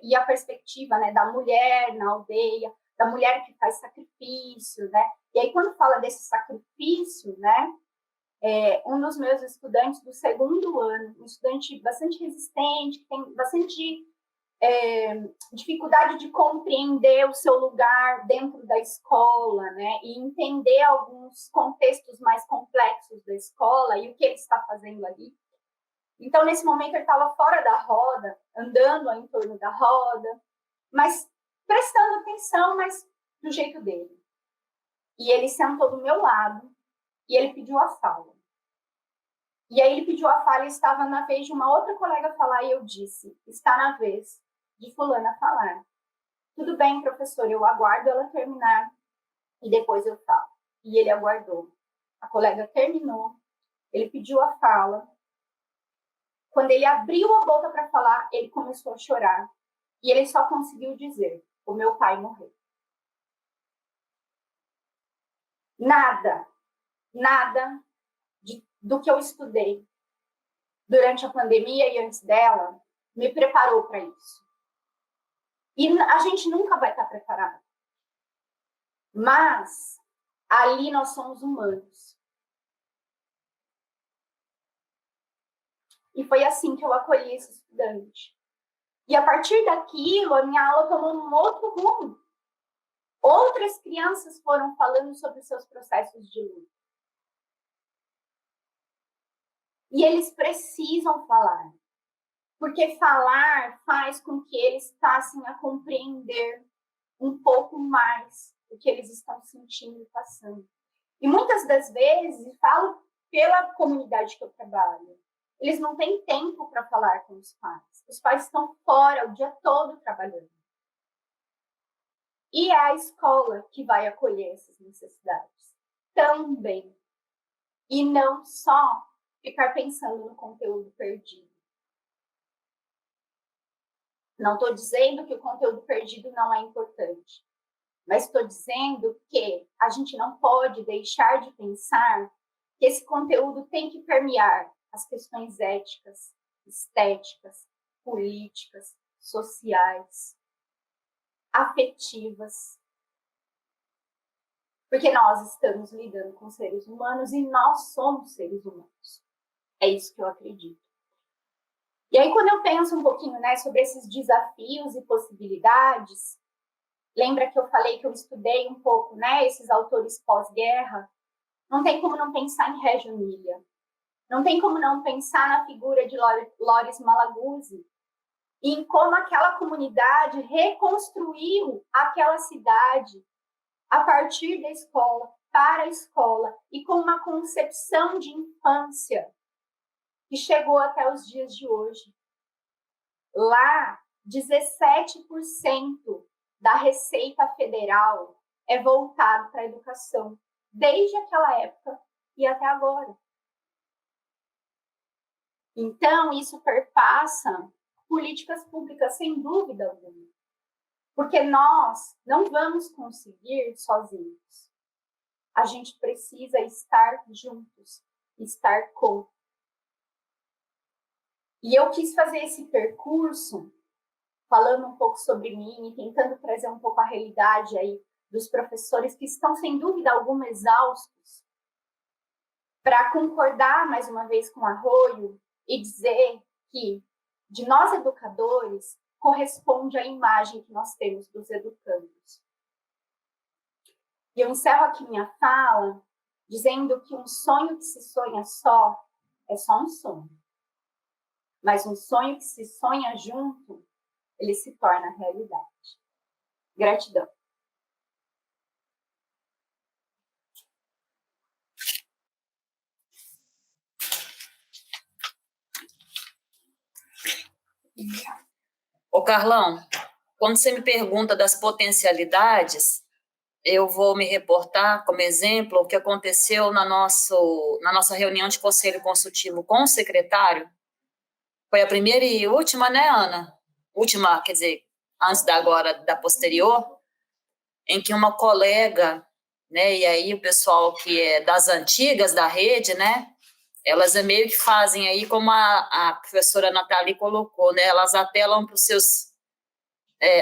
D: e a perspectiva, né, da mulher na aldeia, da mulher que faz sacrifício, né? E aí, quando fala desse sacrifício, né, um dos meus estudantes do 2º ano, um estudante bastante resistente, que tem bastante dificuldade de compreender o seu lugar dentro da escola, né, e entender alguns contextos mais complexos da escola e o que ele está fazendo ali. Então, nesse momento, ele estava fora da roda, andando em torno da roda, mas prestando atenção, mas do jeito dele. E ele sentou do meu lado e ele pediu a fala. E aí ele pediu a fala e estava na vez de uma outra colega falar e eu disse, está na vez de fulana falar. Tudo bem, professor, eu aguardo ela terminar e depois eu falo. e ele aguardou. A colega terminou, ele pediu a fala. Quando ele abriu a boca para falar, ele começou a chorar. E ele só conseguiu dizer: o meu pai morreu. Nada do que eu estudei durante a pandemia e antes dela me preparou para isso. E a gente nunca vai estar preparado. Mas ali nós somos humanos. E foi assim que eu acolhi esse estudante. E a partir daquilo, a minha aula tomou um outro rumo. Outras crianças foram falando sobre seus processos de luto. E eles precisam falar. Porque falar faz com que eles passem a compreender um pouco mais o que eles estão sentindo e passando. E muitas das vezes, falo pela comunidade que eu trabalho, eles não têm tempo para falar com os pais. Os pais estão fora o dia todo trabalhando. E é a escola que vai acolher essas necessidades também. E não só ficar pensando no conteúdo perdido. Não estou dizendo que o conteúdo perdido não é importante, mas estou dizendo que a gente não pode deixar de pensar que esse conteúdo tem que permear as questões éticas, estéticas, políticas, sociais, afetivas. Porque nós estamos lidando com seres humanos e nós somos seres humanos. É isso que eu acredito. E aí, quando eu penso um pouquinho, né, sobre esses desafios e possibilidades, lembra que eu falei que eu estudei um pouco, né, esses autores pós-guerra? Não tem como não pensar em Reggio Emilia. Não tem como não pensar na figura de Loris Malaguzzi e em como aquela comunidade reconstruiu aquela cidade a partir da escola, para a escola, e com uma concepção de infância que chegou até os dias de hoje. Lá, 17% da Receita Federal é voltado para a educação, desde aquela época e até agora. Então, isso perpassa políticas públicas, sem dúvida alguma. Porque nós não vamos conseguir sozinhos. A gente precisa estar juntos, estar com. E eu quis fazer esse percurso, falando um pouco sobre mim e tentando trazer um pouco a realidade aí dos professores que estão, sem dúvida alguma, exaustos, para concordar mais uma vez com o Arroyo e dizer que, de nós educadores, corresponde à imagem que nós temos dos educandos. E eu encerro aqui minha fala dizendo que um sonho que se sonha só é só um sonho. Mas um sonho que se sonha junto, ele se torna realidade. Gratidão.
B: Ô, Carlão, quando você me pergunta das potencialidades, eu vou me reportar como exemplo o que aconteceu na nossa reunião de conselho consultivo com o secretário. Foi a primeira e última, né, Ana? Última, quer dizer, antes da agora, da posterior, em que uma colega, né, e aí o pessoal que é das antigas da rede, né, elas meio que fazem aí como a professora Nathalie colocou, né, elas apelam para os seus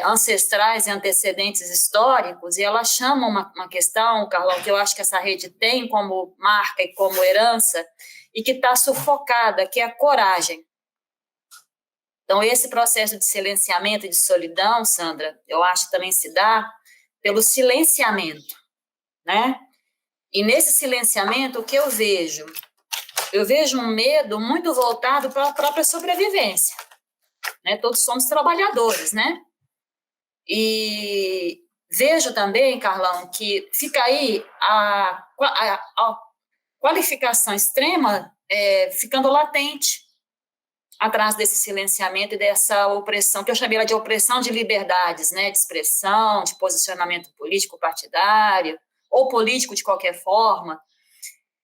B: ancestrais e antecedentes históricos, e elas chamam uma questão, Carlão, que eu acho que essa rede tem como marca e como herança, e que está sufocada, que é a coragem. Então, esse processo de silenciamento e de solidão, Sandra, eu acho que também se dá pelo silenciamento, né? E nesse silenciamento, o que eu vejo? Eu vejo um medo muito voltado para a própria sobrevivência, né? Todos somos trabalhadores, né? E vejo também, Carlão, que fica aí a qualificação extrema ficando latente atrás desse silenciamento e dessa opressão, que eu chamei ela de opressão de liberdades, né, de expressão, de posicionamento político partidário, ou político de qualquer forma.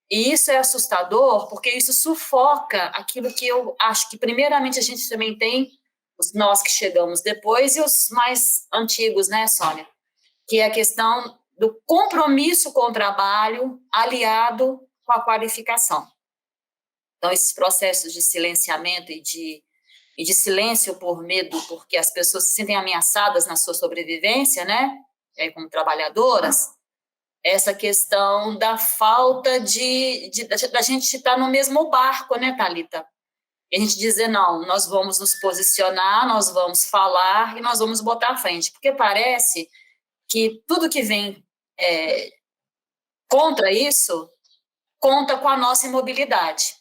B: E isso é assustador, porque isso sufoca aquilo que eu acho que, primeiramente, a gente também tem, nós que chegamos depois, e os mais antigos, né, Sônia? Que é a questão do compromisso com o trabalho aliado com a qualificação. Então, esses processos de silenciamento e de silêncio por medo, porque as pessoas se sentem ameaçadas na sua sobrevivência, né, como trabalhadoras, essa questão da falta da gente estar no mesmo barco, né, Thalita? E a gente dizer, não, nós vamos nos posicionar, nós vamos falar e nós vamos botar à frente, porque parece que tudo que vem contra isso conta com a nossa imobilidade,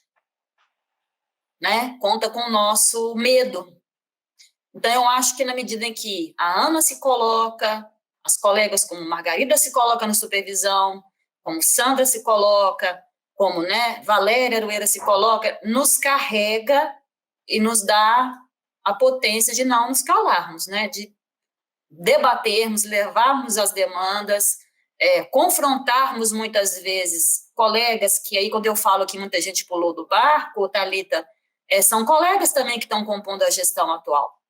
B: né? Conta com o nosso medo. Então, eu acho que na medida em que a Ana se coloca, as colegas como Margarida se coloca na supervisão, como Sandra se coloca, como, né, Valéria Arueira se coloca, nos carrega e nos dá a potência de não nos calarmos, né, de debatermos, levarmos as demandas, confrontarmos muitas vezes colegas, que aí quando eu falo que muita gente pulou do barco, Thalita, são colegas também que estão compondo a gestão atual.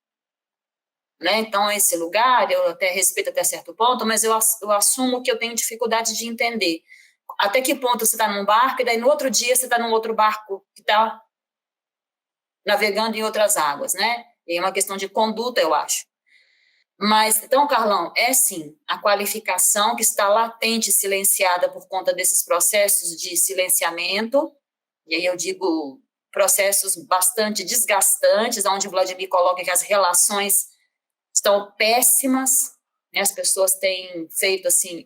B: Né? Então, esse lugar, eu até respeito até certo ponto, mas eu assumo que eu tenho dificuldade de entender até que ponto você está num barco e daí no outro dia você está num outro barco que está navegando em outras águas, né? É uma questão de conduta, eu acho. Mas, então, Carlão, sim, a qualificação que está latente, silenciada por conta desses processos de silenciamento, e aí eu digo processos bastante desgastantes, onde o Vladimir coloca que as relações estão péssimas, né? As pessoas têm feito, assim,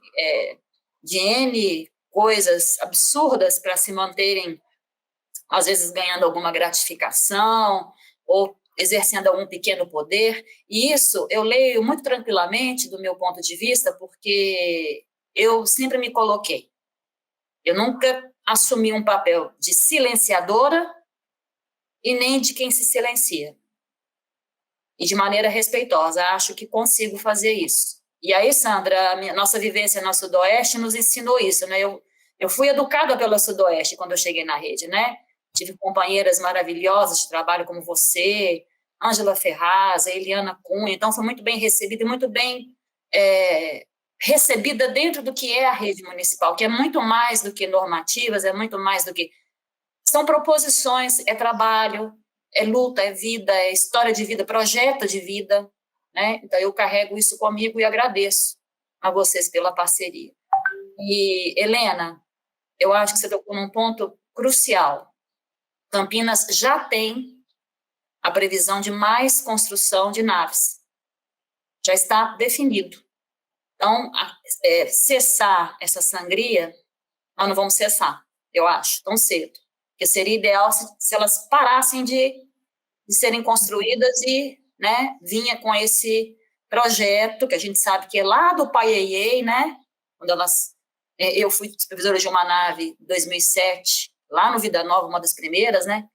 B: de N coisas absurdas para se manterem, às vezes ganhando alguma gratificação, ou exercendo algum pequeno poder, e isso eu leio muito tranquilamente do meu ponto de vista, porque eu sempre me coloquei. Eu nunca assumi um papel de silenciadora e nem de quem se silencia. E de maneira respeitosa, acho que consigo fazer isso. E aí, Sandra, nossa vivência no Sudoeste nos ensinou isso, né? Eu fui educada pela Sudoeste quando eu cheguei na rede, né? Tive companheiras maravilhosas de trabalho como você, Ângela Ferraz, a Eliana Cunha, então foi muito bem recebida e muito bem recebida dentro do que é a rede municipal, que é muito mais do que normativas, é muito mais do que... São proposições, é trabalho, é luta, é vida, é história de vida, projeto de vida, né? Então, eu carrego isso comigo e agradeço a vocês pela parceria. E, Helena, eu acho que você tocou num ponto crucial. Campinas já tem a previsão de mais construção de naves. Já está definido. Então, cessar essa sangria, nós não vamos cessar, eu acho, tão cedo. Porque seria ideal se elas parassem de serem construídas e, né, vinha com esse projeto, que a gente sabe que é lá do Paieiei, né, quando eu fui supervisora de uma nave em 2007, lá no Vida Nova, uma das primeiras, né,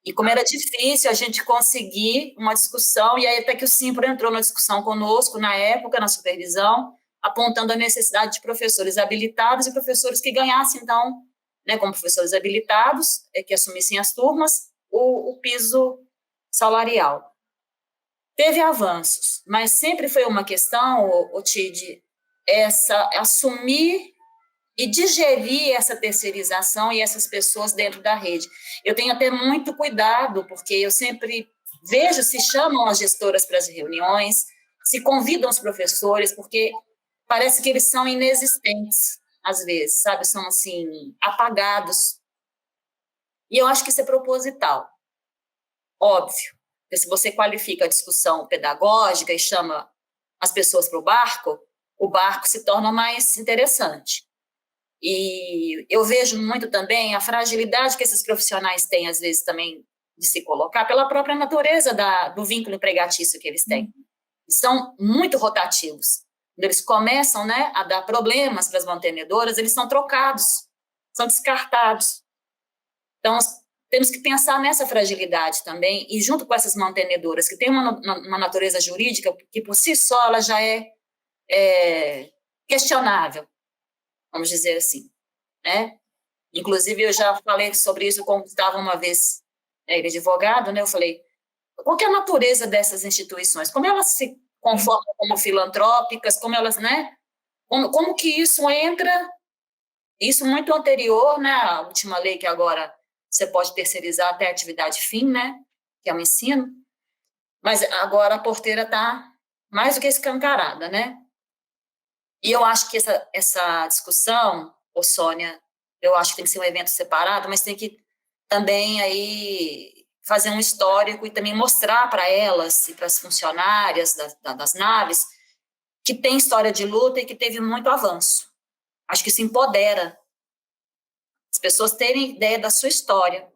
B: e como era difícil a gente conseguir uma discussão, e aí até que o Simpro entrou na discussão conosco, na época, na supervisão, apontando a necessidade de professores habilitados e professores que ganhassem, então, né, como professores habilitados, que assumissem as turmas, o piso salarial. Teve avanços, mas sempre foi uma questão, Tid, assumir e digerir essa terceirização e essas pessoas dentro da rede. Eu tenho até muito cuidado, porque eu sempre vejo se chamam as gestoras para as reuniões, se convidam os professores, porque parece que eles são inexistentes, às vezes, sabe? São, assim, apagados. E eu acho que isso é proposital. Óbvio, porque se você qualifica a discussão pedagógica e chama as pessoas para o barco se torna mais interessante. E eu vejo muito também a fragilidade que esses profissionais têm, às vezes, também, de se colocar pela própria natureza do vínculo empregatício que eles têm. São muito rotativos. Quando eles começam, né, a dar problemas para as mantenedoras, eles são trocados, são descartados. Então, temos que pensar nessa fragilidade também, e junto com essas mantenedoras, que têm uma natureza jurídica que, por si só, ela já é questionável. vamos dizer assim, né? Inclusive, eu já falei sobre isso quando estava uma vez, ele é advogado, né? Eu falei, qual que é a natureza dessas instituições? Como elas se conformam como filantrópicas? Como elas, né? Como que isso entra? Isso muito anterior, né? A última lei que agora você pode terceirizar até a atividade fim, né? Que é o ensino. Mas agora a porteira está mais do que escancarada, né? E eu acho que essa discussão, ô Sônia, eu acho que tem que ser um evento separado, mas tem que também aí fazer um histórico e também mostrar para elas e para as funcionárias das naves que tem história de luta e que teve muito avanço. Acho que isso empodera as pessoas terem ideia da sua história.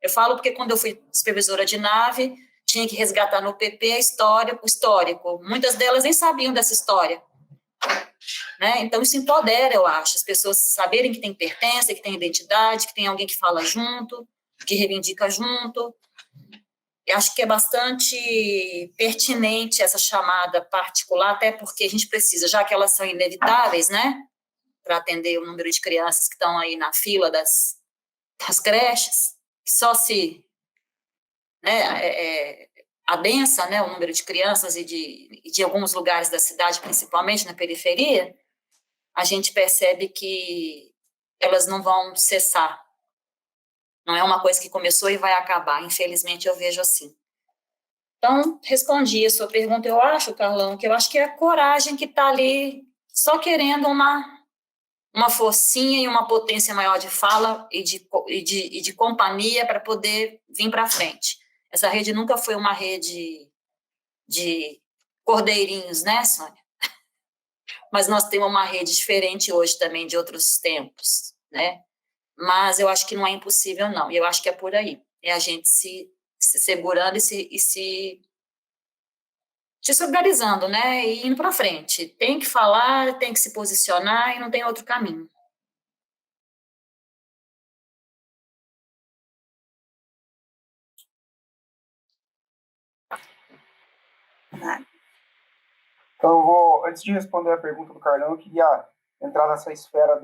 B: Eu falo porque quando eu fui supervisora de nave, tinha que resgatar no PP a história, o histórico. Muitas delas nem sabiam dessa história. Né? Então, isso empodera, eu acho, as pessoas saberem que tem pertença, que tem identidade, que tem alguém que fala junto, que reivindica junto. Eu acho que é bastante pertinente essa chamada particular, até porque a gente precisa, já que elas são inevitáveis, né, para atender o número de crianças que estão aí na fila das creches, que só se adensa, né, o número de crianças e de alguns lugares da cidade, principalmente na periferia, a gente percebe que elas não vão cessar. Não é uma coisa que começou e vai acabar. Infelizmente, eu vejo assim. Então, respondi a sua pergunta. Eu acho, Carlão, que eu acho que é a coragem que está ali só querendo uma forcinha e uma potência maior de fala e de companhia para poder vir para frente. Essa rede nunca foi uma rede de cordeirinhos, né, Sônia? Mas nós temos uma rede diferente hoje também de outros tempos, né? Mas eu acho que não é impossível, não. E eu acho que é por aí. É a gente se segurando e se organizando, né? E indo para frente. Tem que falar, tem que se posicionar e não tem outro caminho.
C: Então, eu vou, antes de responder a pergunta do Carlão, eu queria entrar nessa esfera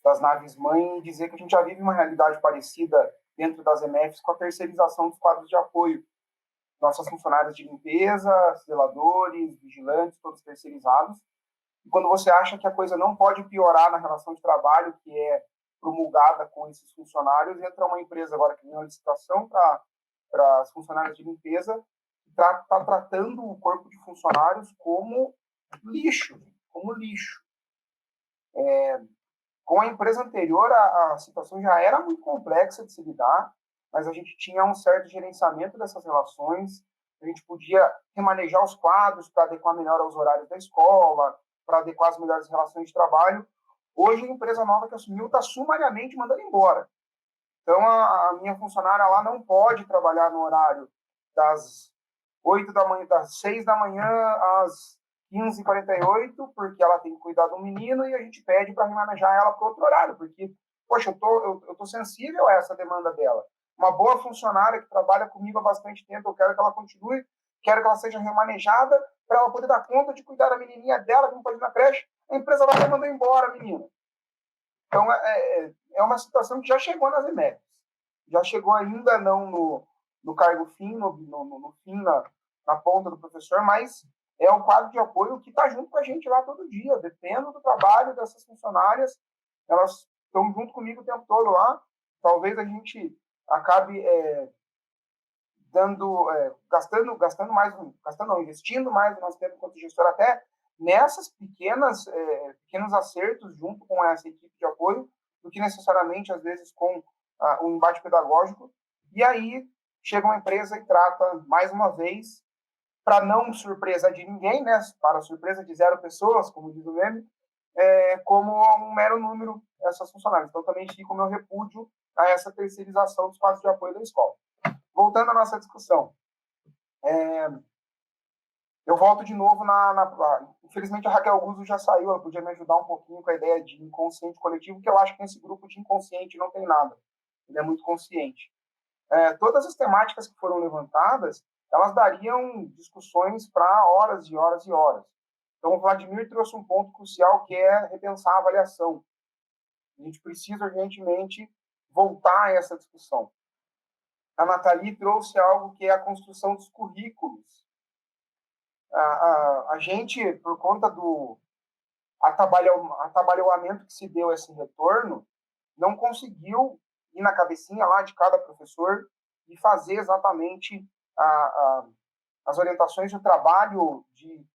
C: das naves-mãe e dizer que a gente já vive uma realidade parecida dentro das EMFs com a terceirização dos quadros de apoio. Nossas funcionárias de limpeza, zeladores, vigilantes, todos terceirizados. E quando você acha que a coisa não pode piorar na relação de trabalho que é promulgada com esses funcionários, entra uma empresa agora que tem uma licitação para as funcionárias de limpeza, está tratando o corpo de funcionários como lixo. Com a empresa anterior, a situação já era muito complexa de se lidar, mas a gente tinha um certo gerenciamento dessas relações, a gente podia remanejar os quadros para adequar melhor aos horários da escola, para adequar as melhores relações de trabalho. Hoje, a empresa nova que assumiu está sumariamente mandando embora. Então, a minha funcionária lá não pode trabalhar no horário das 8 da manhã, das 6 da manhã às 15h48, porque ela tem que cuidar do menino e a gente pede para remanejar ela para outro horário, porque, poxa, eu tô sensível a essa demanda dela. Uma boa funcionária que trabalha comigo há bastante tempo, eu quero que ela continue, quero que ela seja remanejada para ela poder dar conta de cuidar da menininha dela, que não pode ir na creche, a empresa vai mandar embora a menina. Então, é uma situação que já chegou nas EMEPs. Já chegou ainda não no cargo fim, no fim, na ponta do professor, mas é um quadro de apoio que está junto com a gente lá todo dia. Dependo do trabalho dessas funcionárias, elas estão junto comigo o tempo todo lá. Talvez a gente acabe investindo mais no nosso tempo enquanto gestor, até nessas pequenos acertos junto com essa equipe de apoio, do que necessariamente, às vezes, com um embate pedagógico. E aí chega uma empresa e trata, mais uma vez, para não surpresa de ninguém, né, para surpresa de 0 pessoas, como diz o meme, como um mero número essas funcionárias. Então, também fica o meu repúdio a essa terceirização dos quadros de apoio da escola. Voltando à nossa discussão, eu volto de novo infelizmente, a Raquel Guzzo já saiu, ela podia me ajudar um pouquinho com a ideia de inconsciente coletivo, porque eu acho que nesse grupo de inconsciente não tem nada. Ele é muito consciente. Todas as temáticas que foram levantadas, elas dariam discussões para horas e horas e horas. Então, o Vladimir trouxe um ponto crucial, que é repensar a avaliação. A gente precisa urgentemente voltar a essa discussão. A Nathalie trouxe algo que é a construção dos currículos. A gente, por conta do atabalhoamento que se deu a esse retorno, não conseguiu ir na cabecinha lá de cada professor e fazer exatamente as orientações do trabalho de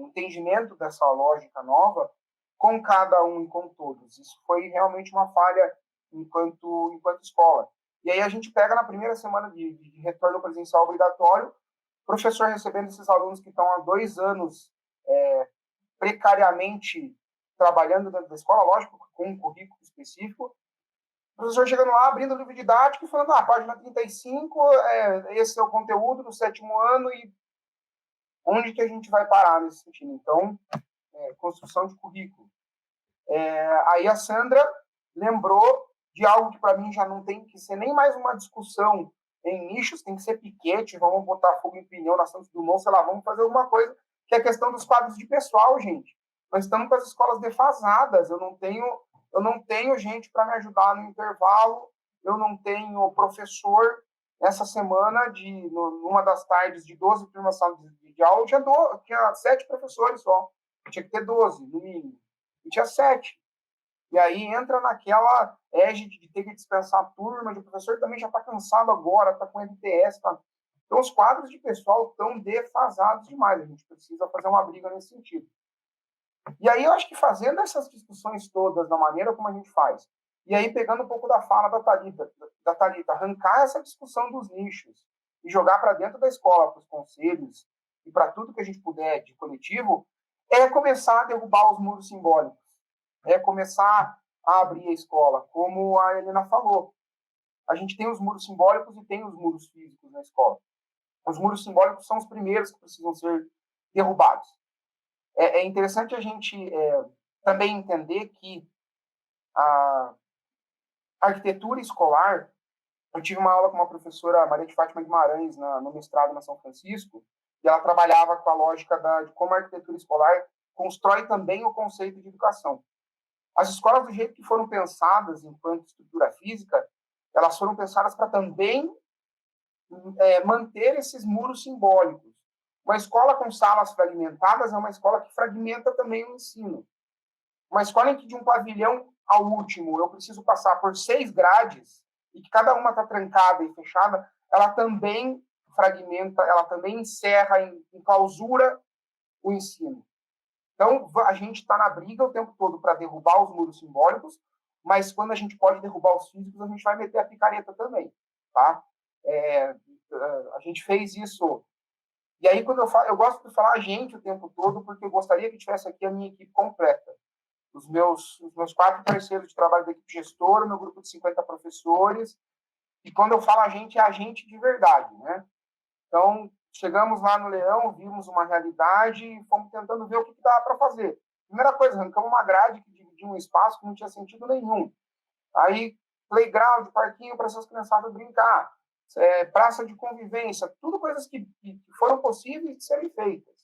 C: entendimento dessa lógica nova com cada um e com todos. Isso foi realmente uma falha enquanto escola. E aí a gente pega na primeira semana de retorno presencial obrigatório, o professor recebendo esses alunos que estão há 2 anos precariamente trabalhando dentro da escola, lógico, com um currículo específico, o professor chegando lá, abrindo o livro didático e falando, página 35, esse é o conteúdo do 7º ano e onde que a gente vai parar nesse sentido? Então, construção de currículo. Aí a Sandra lembrou de algo que para mim já não tem que ser nem mais uma discussão em nichos, tem que ser piquete, vamos botar fogo em pneu na Santos Dumont, sei lá, vamos fazer alguma coisa, que é a questão dos quadros de pessoal, gente. Nós estamos com as escolas defasadas, eu não tenho gente para me ajudar no intervalo, eu não tenho professor. Essa semana, numa das tardes de 12 turmas de aula, tinha 7 professores só. Tinha que ter 12, no mínimo. E tinha 7. E aí entra naquela égide de ter que dispensar a turma, o professor também já está cansado agora, está com MTS. Tá... Então, os quadros de pessoal estão defasados demais. A gente precisa fazer uma briga nesse sentido. E aí eu acho que fazendo essas discussões todas da maneira como a gente faz, e aí pegando um pouco da fala da Thalita, arrancar essa discussão dos nichos e jogar para dentro da escola, para os conselhos e para tudo que a gente puder de coletivo, é começar a derrubar os muros simbólicos, é começar a abrir a escola, como a Helena falou. A gente tem os muros simbólicos e tem os muros físicos na escola. Os muros simbólicos são os primeiros que precisam ser derrubados. É interessante a gente também entender que a arquitetura escolar, eu tive uma aula com uma professora, Maria de Fátima Guimarães, no mestrado na São Francisco, e ela trabalhava com a lógica de como a arquitetura escolar constrói também o conceito de educação. As escolas, do jeito que foram pensadas enquanto estrutura física, elas foram pensadas para também manter esses muros simbólicos. Uma escola com salas fragmentadas é uma escola que fragmenta também o ensino. Uma escola em que de um pavilhão ao último eu preciso passar por 6 grades e que cada uma está trancada e fechada, ela também fragmenta, ela também encerra, clausura o ensino. Então, a gente está na briga o tempo todo para derrubar os muros simbólicos, mas quando a gente pode derrubar os físicos, a gente vai meter a picareta também. Tá? A gente fez isso. E aí, quando eu gosto de falar a gente o tempo todo, porque eu gostaria que tivesse aqui a minha equipe completa. Os meus 4 parceiros de trabalho da equipe gestora, meu grupo de 50 professores. E quando eu falo a gente, é a gente de verdade, né? Então, chegamos lá no Leão, vimos uma realidade e fomos tentando ver o que dava para fazer. Primeira coisa, arrancamos uma grade que dividia um espaço que não tinha sentido nenhum. Aí, playground, parquinho para essas criançadas brincar. Praça de convivência, tudo coisas que foram possíveis de serem feitas.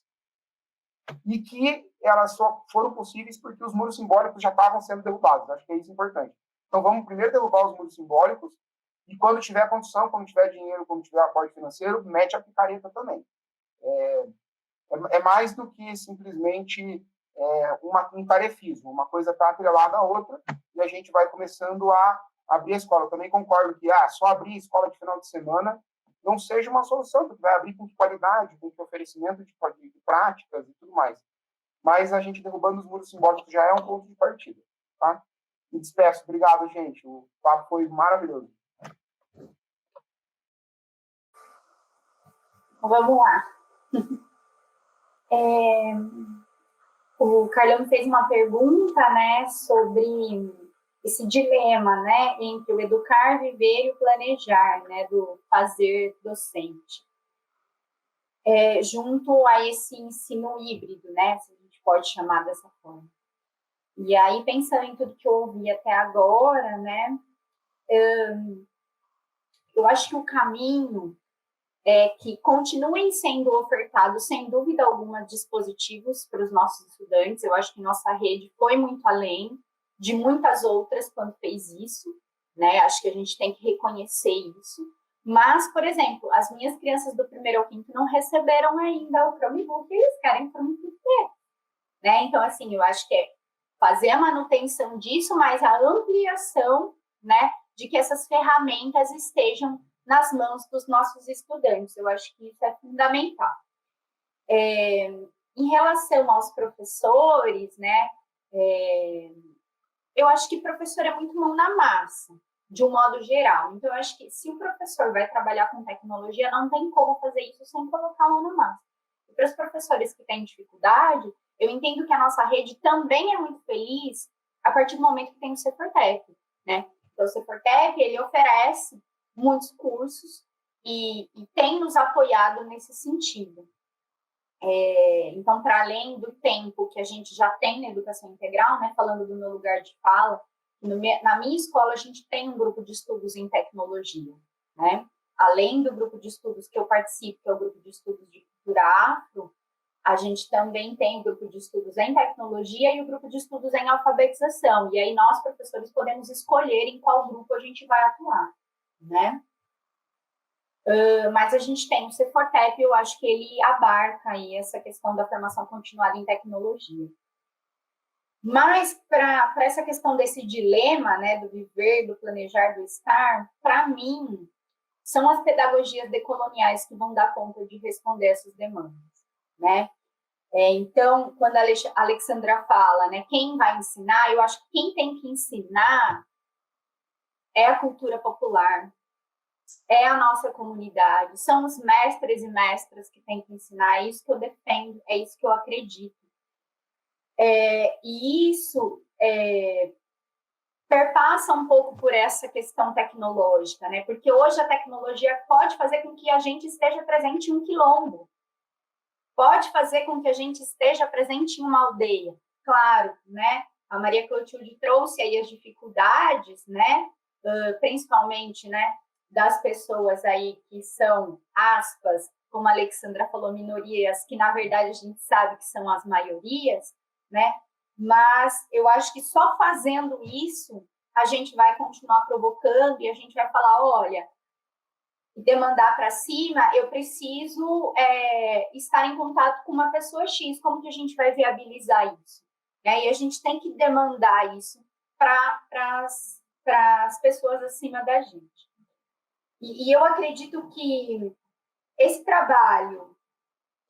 C: E que elas só foram possíveis porque os muros simbólicos já estavam sendo derrubados. Acho que é isso importante. Então, vamos primeiro derrubar os muros simbólicos e quando tiver condição, quando tiver dinheiro, quando tiver aporte financeiro, mete a picareta também. É mais do que simplesmente um tarefismo. Uma coisa está atrelada à outra e a gente vai começando a abrir a escola. Eu também concordo que só abrir escola de final de semana não seja uma solução, porque vai abrir com qualidade, com oferecimento de práticas e tudo mais. Mas a gente derrubando os muros simbólicos já é um ponto de partida. Tá? Me despeço. Obrigado, gente. O papo foi maravilhoso.
D: Vamos lá. O Carlão fez uma pergunta, né, sobre esse dilema, né, entre o educar, viver e o planejar, né, do fazer docente, junto a esse ensino híbrido, né, se a gente pode chamar dessa forma. E aí, pensando em tudo que eu ouvi até agora, né, eu acho que o caminho é que continuem sendo ofertados, sem dúvida alguma, dispositivos para os nossos estudantes. Eu acho que nossa rede foi muito além de muitas outras quando fez isso, né? Acho que a gente tem que reconhecer isso. Mas, por exemplo, as minhas crianças do 1º ao 5º não receberam ainda o Chromebook, eles querem Chromebook, né? Então, assim, eu acho que é fazer a manutenção disso, mas a ampliação, né, de que essas ferramentas estejam nas mãos dos nossos estudantes. Eu acho que isso é fundamental. Em relação aos professores, né, eu acho que professor é muito mão na massa, de um modo geral. Então, eu acho que se o professor vai trabalhar com tecnologia, não tem como fazer isso sem colocar a mão na massa. E para os professores que têm dificuldade, eu entendo que a nossa rede também é muito feliz a partir do momento que tem o Cefortep, né? Então, o Cefortep, ele oferece muitos cursos e tem nos apoiado nesse sentido. Então, para além do tempo que a gente já tem na educação integral, né, falando do meu lugar de fala, na minha escola a gente tem um grupo de estudos em tecnologia, né? Além do grupo de estudos que eu participo, que é o grupo de estudos de cultura afro, a gente também tem o grupo de estudos em tecnologia e o grupo de estudos em alfabetização. E aí nós, professores, podemos escolher em qual grupo a gente vai atuar, né? Mas a gente tem o Cefortep, eu acho que ele abarca aí essa questão da formação continuada em tecnologia. Mas, para essa questão desse dilema, né, do viver, do planejar, do estar, para mim, são as pedagogias decoloniais que vão dar conta de responder essas demandas, né? Então, quando a Alexandra fala, né, quem vai ensinar, eu acho que quem tem que ensinar é a cultura popular, é a nossa comunidade, são os mestres e mestras que têm que ensinar, é isso que eu defendo, é isso que eu acredito. E isso perpassa um pouco por essa questão tecnológica, né? Porque hoje a tecnologia pode fazer com que a gente esteja presente em um quilombo, pode fazer com que a gente esteja presente em uma aldeia. Claro, né? A Maria Clotilde trouxe aí as dificuldades, né? Principalmente, né? Das pessoas aí que são, aspas, como a Alexandra falou, minorias, que na verdade a gente sabe que são as maiorias, né? Mas eu acho que só fazendo isso a gente vai continuar provocando e a gente vai falar, olha, demandar para cima, eu preciso estar em contato com uma pessoa X, como que a gente vai viabilizar isso? E a gente tem que demandar isso para as pessoas acima da gente. E eu acredito que esse trabalho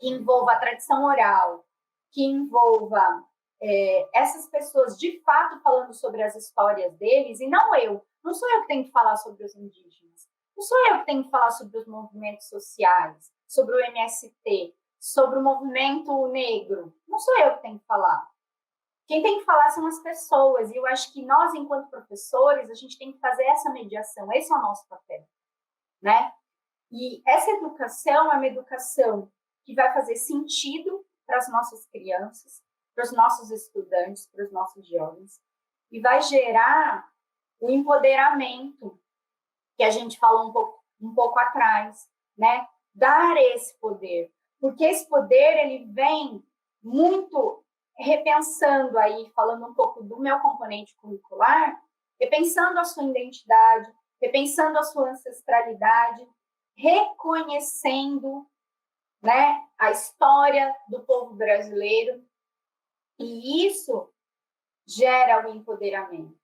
D: que envolva a tradição oral, que envolva essas pessoas de fato falando sobre as histórias deles, e não sou eu que tenho que falar sobre os indígenas, não sou eu que tenho que falar sobre os movimentos sociais, sobre o MST, sobre o movimento negro, não sou eu que tenho que falar. Quem tem que falar são as pessoas, e eu acho que nós, enquanto professores, a gente tem que fazer essa mediação, esse é o nosso papel, né? E essa educação é uma educação que vai fazer sentido para as nossas crianças, para os nossos estudantes, para os nossos jovens, e vai gerar o empoderamento que a gente falou um pouco atrás, né? Dar esse poder, porque esse poder ele vem muito repensando aí, falando um pouco do meu componente curricular, repensando a sua identidade, repensando a sua ancestralidade, reconhecendo, né, a história do povo brasileiro, e isso gera o empoderamento,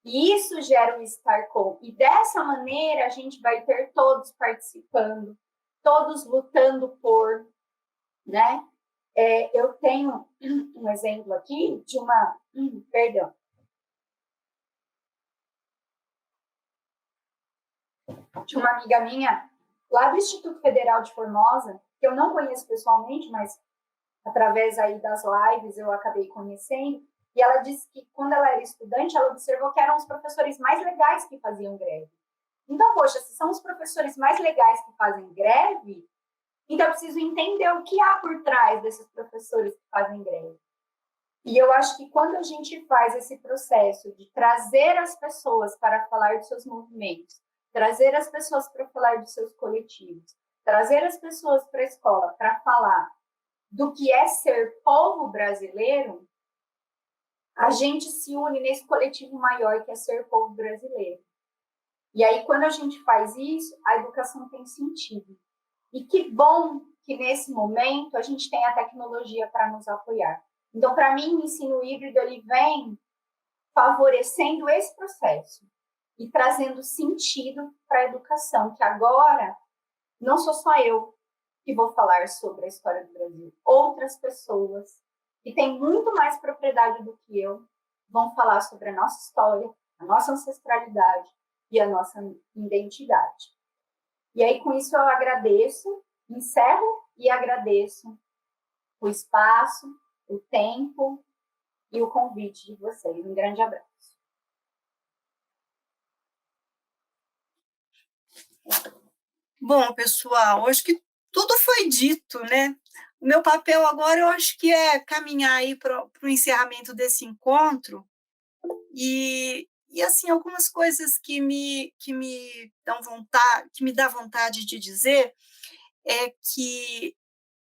D: e isso gera o estar com, e dessa maneira a gente vai ter todos participando, todos lutando por, né? Eu tenho um exemplo aqui de uma, de uma amiga minha lá do Instituto Federal de Formosa, que eu não conheço pessoalmente, mas através aí das lives eu acabei conhecendo, e ela disse que quando ela era estudante, ela observou que eram os professores mais legais que faziam greve. Então, poxa, se são os professores mais legais que fazem greve, então eu preciso entender o que há por trás desses professores que fazem greve. E eu acho que quando a gente faz esse processo de trazer as pessoas para falar dos seus movimentos, trazer as pessoas para falar dos seus coletivos, trazer as pessoas para a escola para falar do que é ser povo brasileiro, a gente se une nesse coletivo maior que é ser povo brasileiro. E aí, quando a gente faz isso, a educação tem sentido. E que bom que, nesse momento, a gente tem a tecnologia para nos apoiar. Então, para mim, o ensino híbrido ele vem favorecendo esse processo e trazendo sentido para a educação, que agora não sou só eu que vou falar sobre a história do Brasil. Outras pessoas que têm muito mais propriedade do que eu vão falar sobre a nossa história, a nossa ancestralidade e a nossa identidade. E aí, com isso, eu agradeço, encerro e agradeço o espaço, o tempo e o convite de vocês. Um grande abraço.
A: Bom, pessoal, acho que tudo foi dito, né? O meu papel agora, eu acho que é caminhar aí para o encerramento desse encontro e assim, algumas coisas que me dão vontade, que me dá vontade de dizer é que,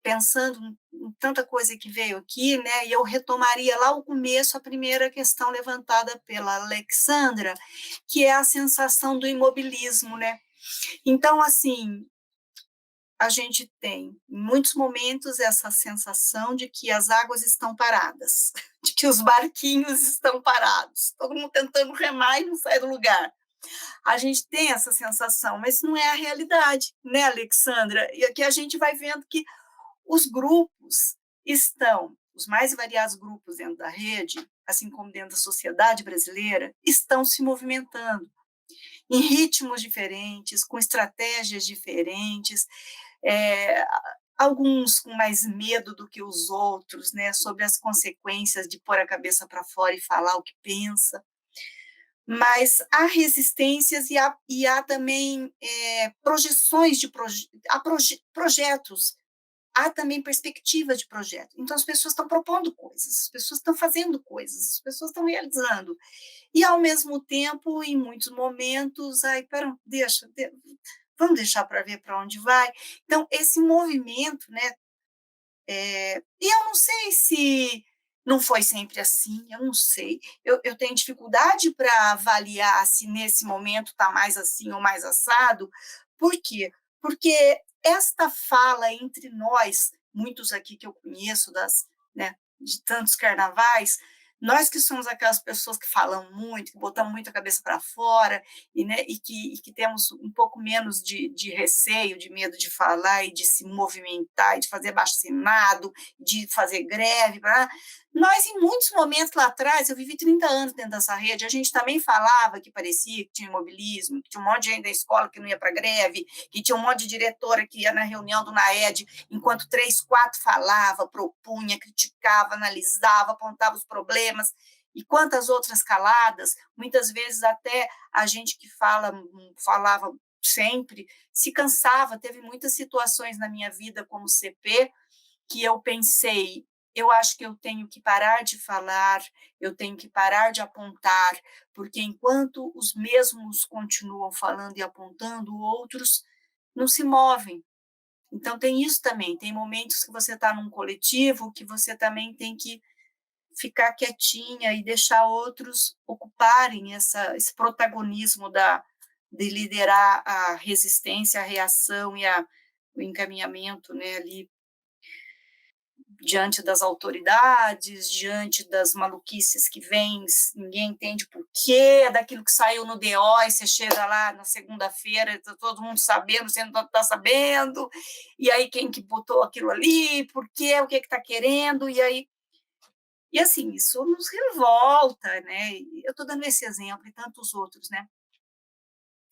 A: pensando em tanta coisa que veio aqui, né, e eu retomaria lá o começo, a primeira questão levantada pela Alexandra, que é a sensação do imobilismo, né? Então, assim, a gente tem, em muitos momentos, essa sensação de que as águas estão paradas, de que os barquinhos estão parados, todo mundo tentando remar e não sai do lugar. A gente tem essa sensação, mas não é a realidade, né, Alexandra? E aqui a gente vai vendo que os grupos estão, os mais variados grupos dentro da rede, assim como dentro da sociedade brasileira, estão se movimentando em ritmos diferentes, com estratégias diferentes, é, alguns com mais medo do que os outros, né, sobre as consequências de pôr a cabeça para fora e falar o que pensa. Mas há resistências e há também projeções de projetos, há também perspectiva de projeto. Então, as pessoas estão propondo coisas, as pessoas estão fazendo coisas, as pessoas estão realizando. E, ao mesmo tempo, em muitos momentos, vamos deixar para ver para onde vai. Então, esse movimento, né? E eu não sei se não foi sempre assim, eu não sei. Eu tenho dificuldade para avaliar se nesse momento está mais assim ou mais assado. Por quê? Porque esta fala entre nós, muitos aqui que eu conheço, né, de tantos carnavais, nós que somos aquelas pessoas que falam muito, que botamos muito a cabeça para fora, né, e que temos um pouco menos de receio, de medo de falar e de se movimentar, e de fazer abaixo-assinado, de fazer greve. Nós, em muitos momentos lá atrás, eu vivi 30 anos dentro dessa rede, a gente também falava que parecia que tinha imobilismo, que tinha um monte de gente da escola que não ia para greve, que tinha um monte de diretora que ia na reunião do NAED, enquanto 3, 4 falava, propunha, criticava, analisava, apontava os problemas, e quantas outras caladas, muitas vezes até a gente que falava sempre, se cansava. Teve muitas situações na minha vida como CP que eu pensei, eu acho que eu tenho que parar de falar, eu tenho que parar de apontar, porque enquanto os mesmos continuam falando e apontando, outros não se movem. Então, tem isso também, tem momentos que você está num coletivo que você também tem que ficar quietinha e deixar outros ocuparem esse protagonismo de liderar a resistência, a reação e o encaminhamento, né, ali diante das autoridades, diante das maluquices que vêm, ninguém entende por quê, daquilo que saiu no DO, e você chega lá na segunda-feira, está todo mundo sabendo, você não está sabendo, e aí quem que botou aquilo ali, por quê, o que está querendo, e assim, isso nos revolta, né? Eu estou dando esse exemplo e tantos outros, né?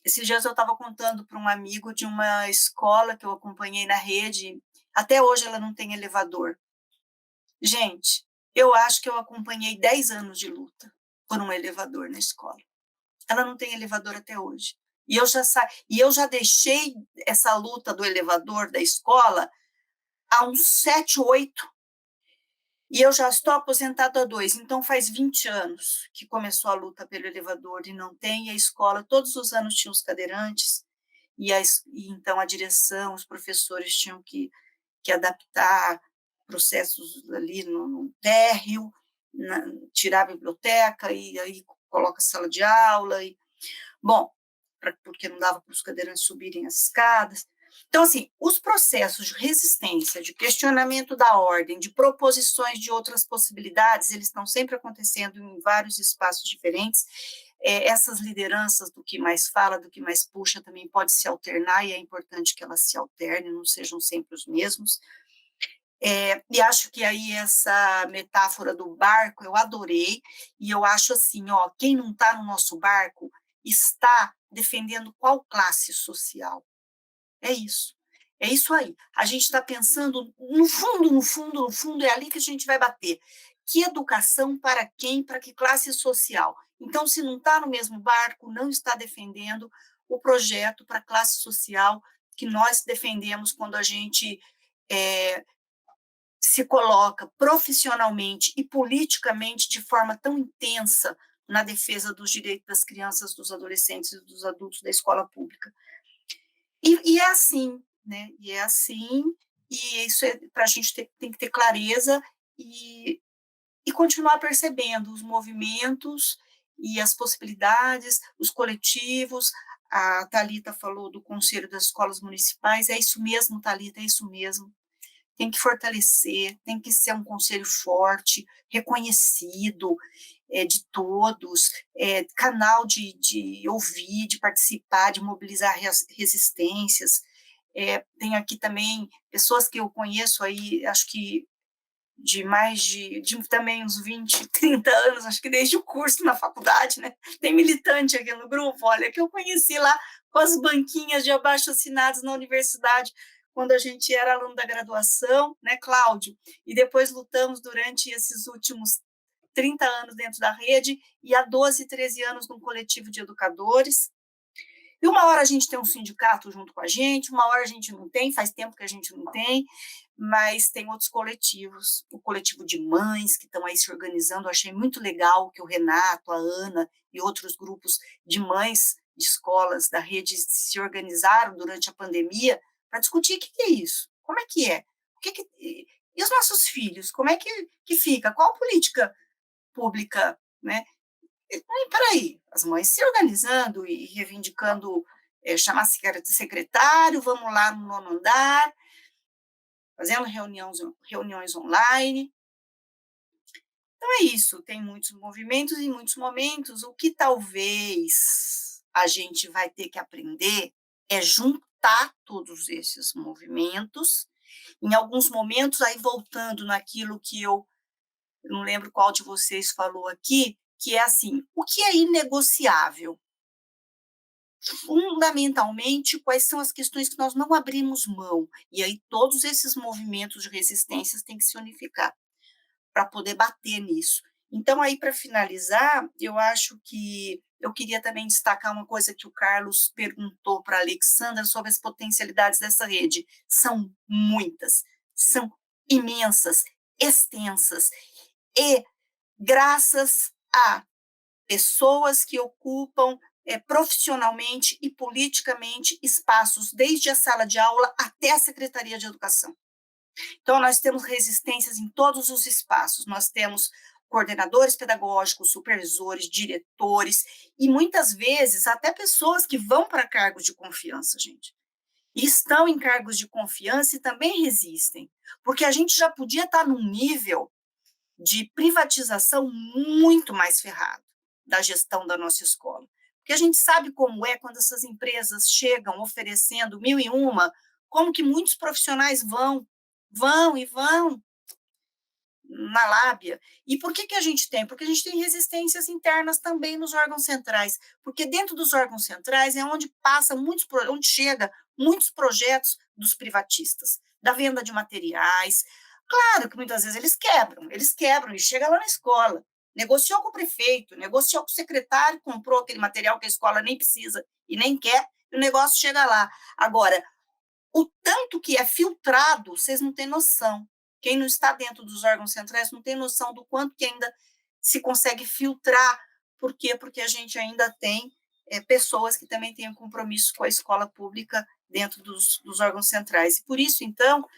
A: Esses dias eu estava contando para um amigo de uma escola que eu acompanhei na rede, até hoje ela não tem elevador. Gente, eu acho que eu acompanhei 10 anos de luta por um elevador na escola. Ela não tem elevador até hoje. E eu já deixei essa luta do elevador da escola há uns 7, 8, e eu já estou aposentada há 2, então faz 20 anos que começou a luta pelo elevador e não tem, e a escola todos os anos tinha os cadeirantes, e então a direção, os professores tinham que adaptar processos ali no térreo, tirar a biblioteca e aí coloca a sala de aula, bom, porque não dava para os cadeirantes subirem as escadas. Então, assim, os processos de resistência, de questionamento da ordem, de proposições de outras possibilidades, eles estão sempre acontecendo em vários espaços diferentes. Essas lideranças do que mais fala, do que mais puxa, também pode se alternar, e é importante que elas se alternem, não sejam sempre os mesmos. E acho que aí essa metáfora do barco eu adorei, e eu acho assim, ó, quem não está no nosso barco está defendendo qual classe social? É isso aí. A gente está pensando, no fundo, no fundo, no fundo, é ali que a gente vai bater. Que educação para quem, para que classe social? Então, se não está no mesmo barco, não está defendendo o projeto para a classe social que nós defendemos quando a gente se coloca profissionalmente e politicamente de forma tão intensa na defesa dos direitos das crianças, dos adolescentes e dos adultos da escola pública. E é assim, né? E é assim, e isso para a gente tem que ter clareza e continuar percebendo os movimentos e as possibilidades, os coletivos. A Thalita falou do Conselho das Escolas Municipais, é isso mesmo, Thalita, é isso mesmo. Tem que fortalecer, tem que ser um conselho forte, reconhecido, de todos, canal de ouvir, de participar, de mobilizar resistências. Tem aqui também pessoas que eu conheço aí, acho que de mais de também uns 20, 30 anos, acho que desde o curso na faculdade, né? Tem militante aqui no grupo, olha, que eu conheci lá com as banquinhas de abaixo-assinados na universidade, quando a gente era aluno da graduação, né, Cláudio? E depois lutamos durante esses últimos 30 anos dentro da rede e há 12, 13 anos num coletivo de educadores. E uma hora a gente tem um sindicato junto com a gente, uma hora a gente não tem, faz tempo que a gente não tem, mas tem outros coletivos, o coletivo de mães que estão aí se organizando. Eu achei muito legal que o Renato, a Ana e outros grupos de mães de escolas da rede se organizaram durante a pandemia para discutir o que é isso, como é que é, e os nossos filhos, como é que fica, qual política pública, né? Peraí, as mães se organizando e reivindicando, chamar secretário, vamos lá no 9º andar, fazendo reuniões online. Então é isso, tem muitos movimentos e muitos momentos. O que talvez a gente vai ter que aprender é juntar todos esses movimentos, em alguns momentos, aí voltando naquilo que eu não lembro qual de vocês falou aqui, que é assim, o que é inegociável? Fundamentalmente, quais são as questões que nós não abrimos mão? E aí todos esses movimentos de resistências têm que se unificar para poder bater nisso. Então, aí, para finalizar, eu acho que eu queria também destacar uma coisa que o Carlos perguntou para a Alexandra sobre as potencialidades dessa rede. São muitas, são imensas, extensas, e graças a pessoas que ocupam profissionalmente e politicamente espaços, desde a sala de aula até a Secretaria de Educação. Então, nós temos resistências em todos os espaços, nós temos coordenadores pedagógicos, supervisores, diretores, e muitas vezes até pessoas que vão para cargos de confiança, gente. E estão em cargos de confiança e também resistem, porque a gente já podia estar num nível de privatização muito mais ferrado da gestão da nossa escola. Porque a gente sabe como é quando essas empresas chegam oferecendo 1001, como que muitos profissionais vão na lábia. E por que a gente tem? Porque a gente tem resistências internas também nos órgãos centrais, porque dentro dos órgãos centrais é onde onde chega muitos projetos dos privatistas, da venda de materiais. Claro que muitas vezes eles quebram e chega lá na escola, negociou com o prefeito, negociou com o secretário, comprou aquele material que a escola nem precisa e nem quer, e o negócio chega lá. Agora, o tanto que é filtrado, vocês não têm noção. Quem não está dentro dos órgãos centrais não tem noção do quanto que ainda se consegue filtrar. Por quê? Porque a gente ainda tem pessoas que também têm um compromisso com a escola pública dentro dos órgãos centrais. E por isso, então,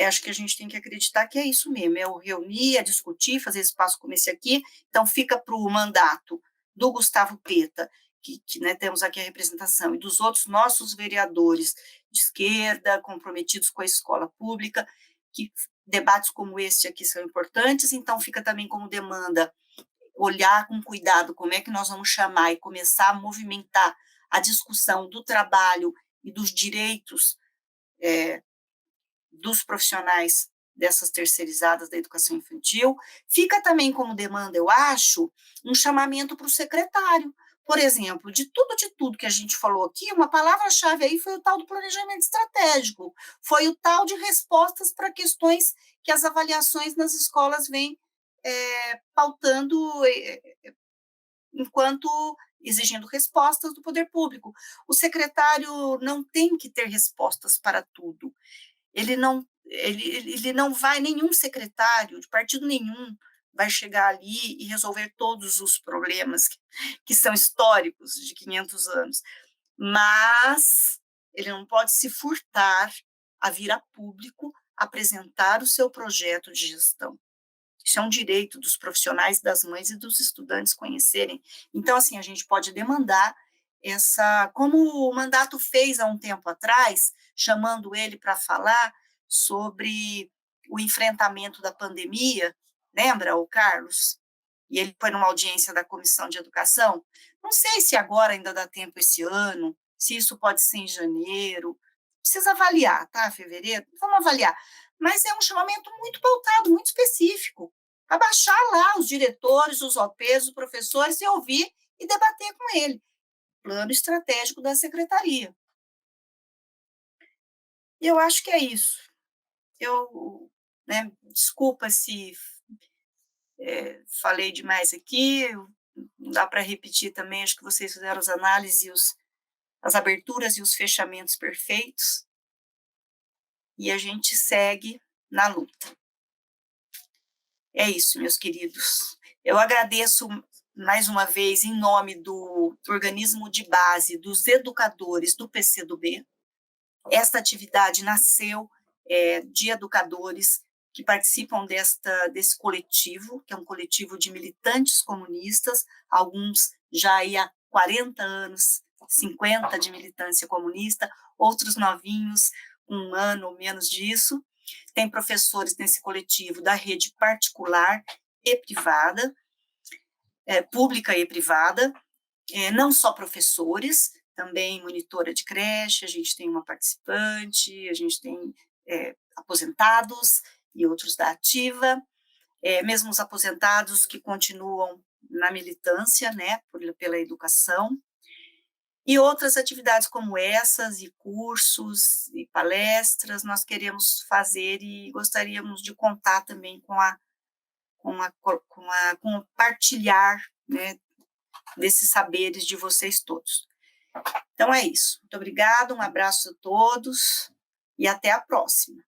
A: acho que a gente tem que acreditar que é isso mesmo, é o reunir, é discutir, fazer espaço como esse aqui. Então, fica para o mandato do Gustavo Peta, que né, temos aqui a representação, e dos outros nossos vereadores de esquerda, comprometidos com a escola pública, que debates como este aqui são importantes, então fica também como demanda olhar com cuidado como é que nós vamos chamar e começar a movimentar a discussão do trabalho e dos direitos dos profissionais dessas terceirizadas da educação infantil. Fica também como demanda, eu acho, um chamamento para o secretário. Por exemplo, de tudo que a gente falou aqui, uma palavra-chave aí foi o tal do planejamento estratégico, foi o tal de respostas para questões que as avaliações nas escolas vêm pautando enquanto exigindo respostas do poder público. O secretário não tem que ter respostas para tudo. Ele não vai, nenhum secretário de partido nenhum vai chegar ali e resolver todos os problemas que são históricos de 500 anos, mas ele não pode se furtar a vir a público apresentar o seu projeto de gestão. Isso é um direito dos profissionais, das mães e dos estudantes conhecerem. Então, assim, a gente pode demandar como o mandato fez há um tempo atrás, chamando ele para falar sobre o enfrentamento da pandemia, lembra, o Carlos? E ele foi numa audiência da Comissão de Educação. Não sei se agora ainda dá tempo esse ano, se isso pode ser em janeiro. Precisa avaliar, tá? Fevereiro? Vamos avaliar. Mas é um chamamento muito pautado, muito específico. Abaixar lá os diretores, os OPs, os professores e ouvir e debater com ele. Plano estratégico da secretaria. E eu acho que é isso. Desculpa se falei demais aqui, não dá para repetir também, acho que vocês fizeram as análises, as aberturas e os fechamentos perfeitos, e a gente segue na luta. É isso, meus queridos. Eu agradeço mais uma vez, em nome do organismo de base dos educadores do PCdoB. Esta atividade nasceu de educadores que participam desse coletivo, que é um coletivo de militantes comunistas, alguns já aí há 40 anos, 50 de militância comunista, outros novinhos, um ano ou menos disso. Tem professores nesse coletivo da rede particular e privada, pública e privada, não só professores, também monitora de creche, a gente tem uma participante, a gente tem aposentados e outros da ativa, mesmo os aposentados que continuam na militância, né, pela educação, e outras atividades como essas, e cursos, e palestras, nós queremos fazer e gostaríamos de contar também com partilhar, né, desses saberes de vocês todos. Então é isso. Muito obrigada, um abraço a todos e até a próxima.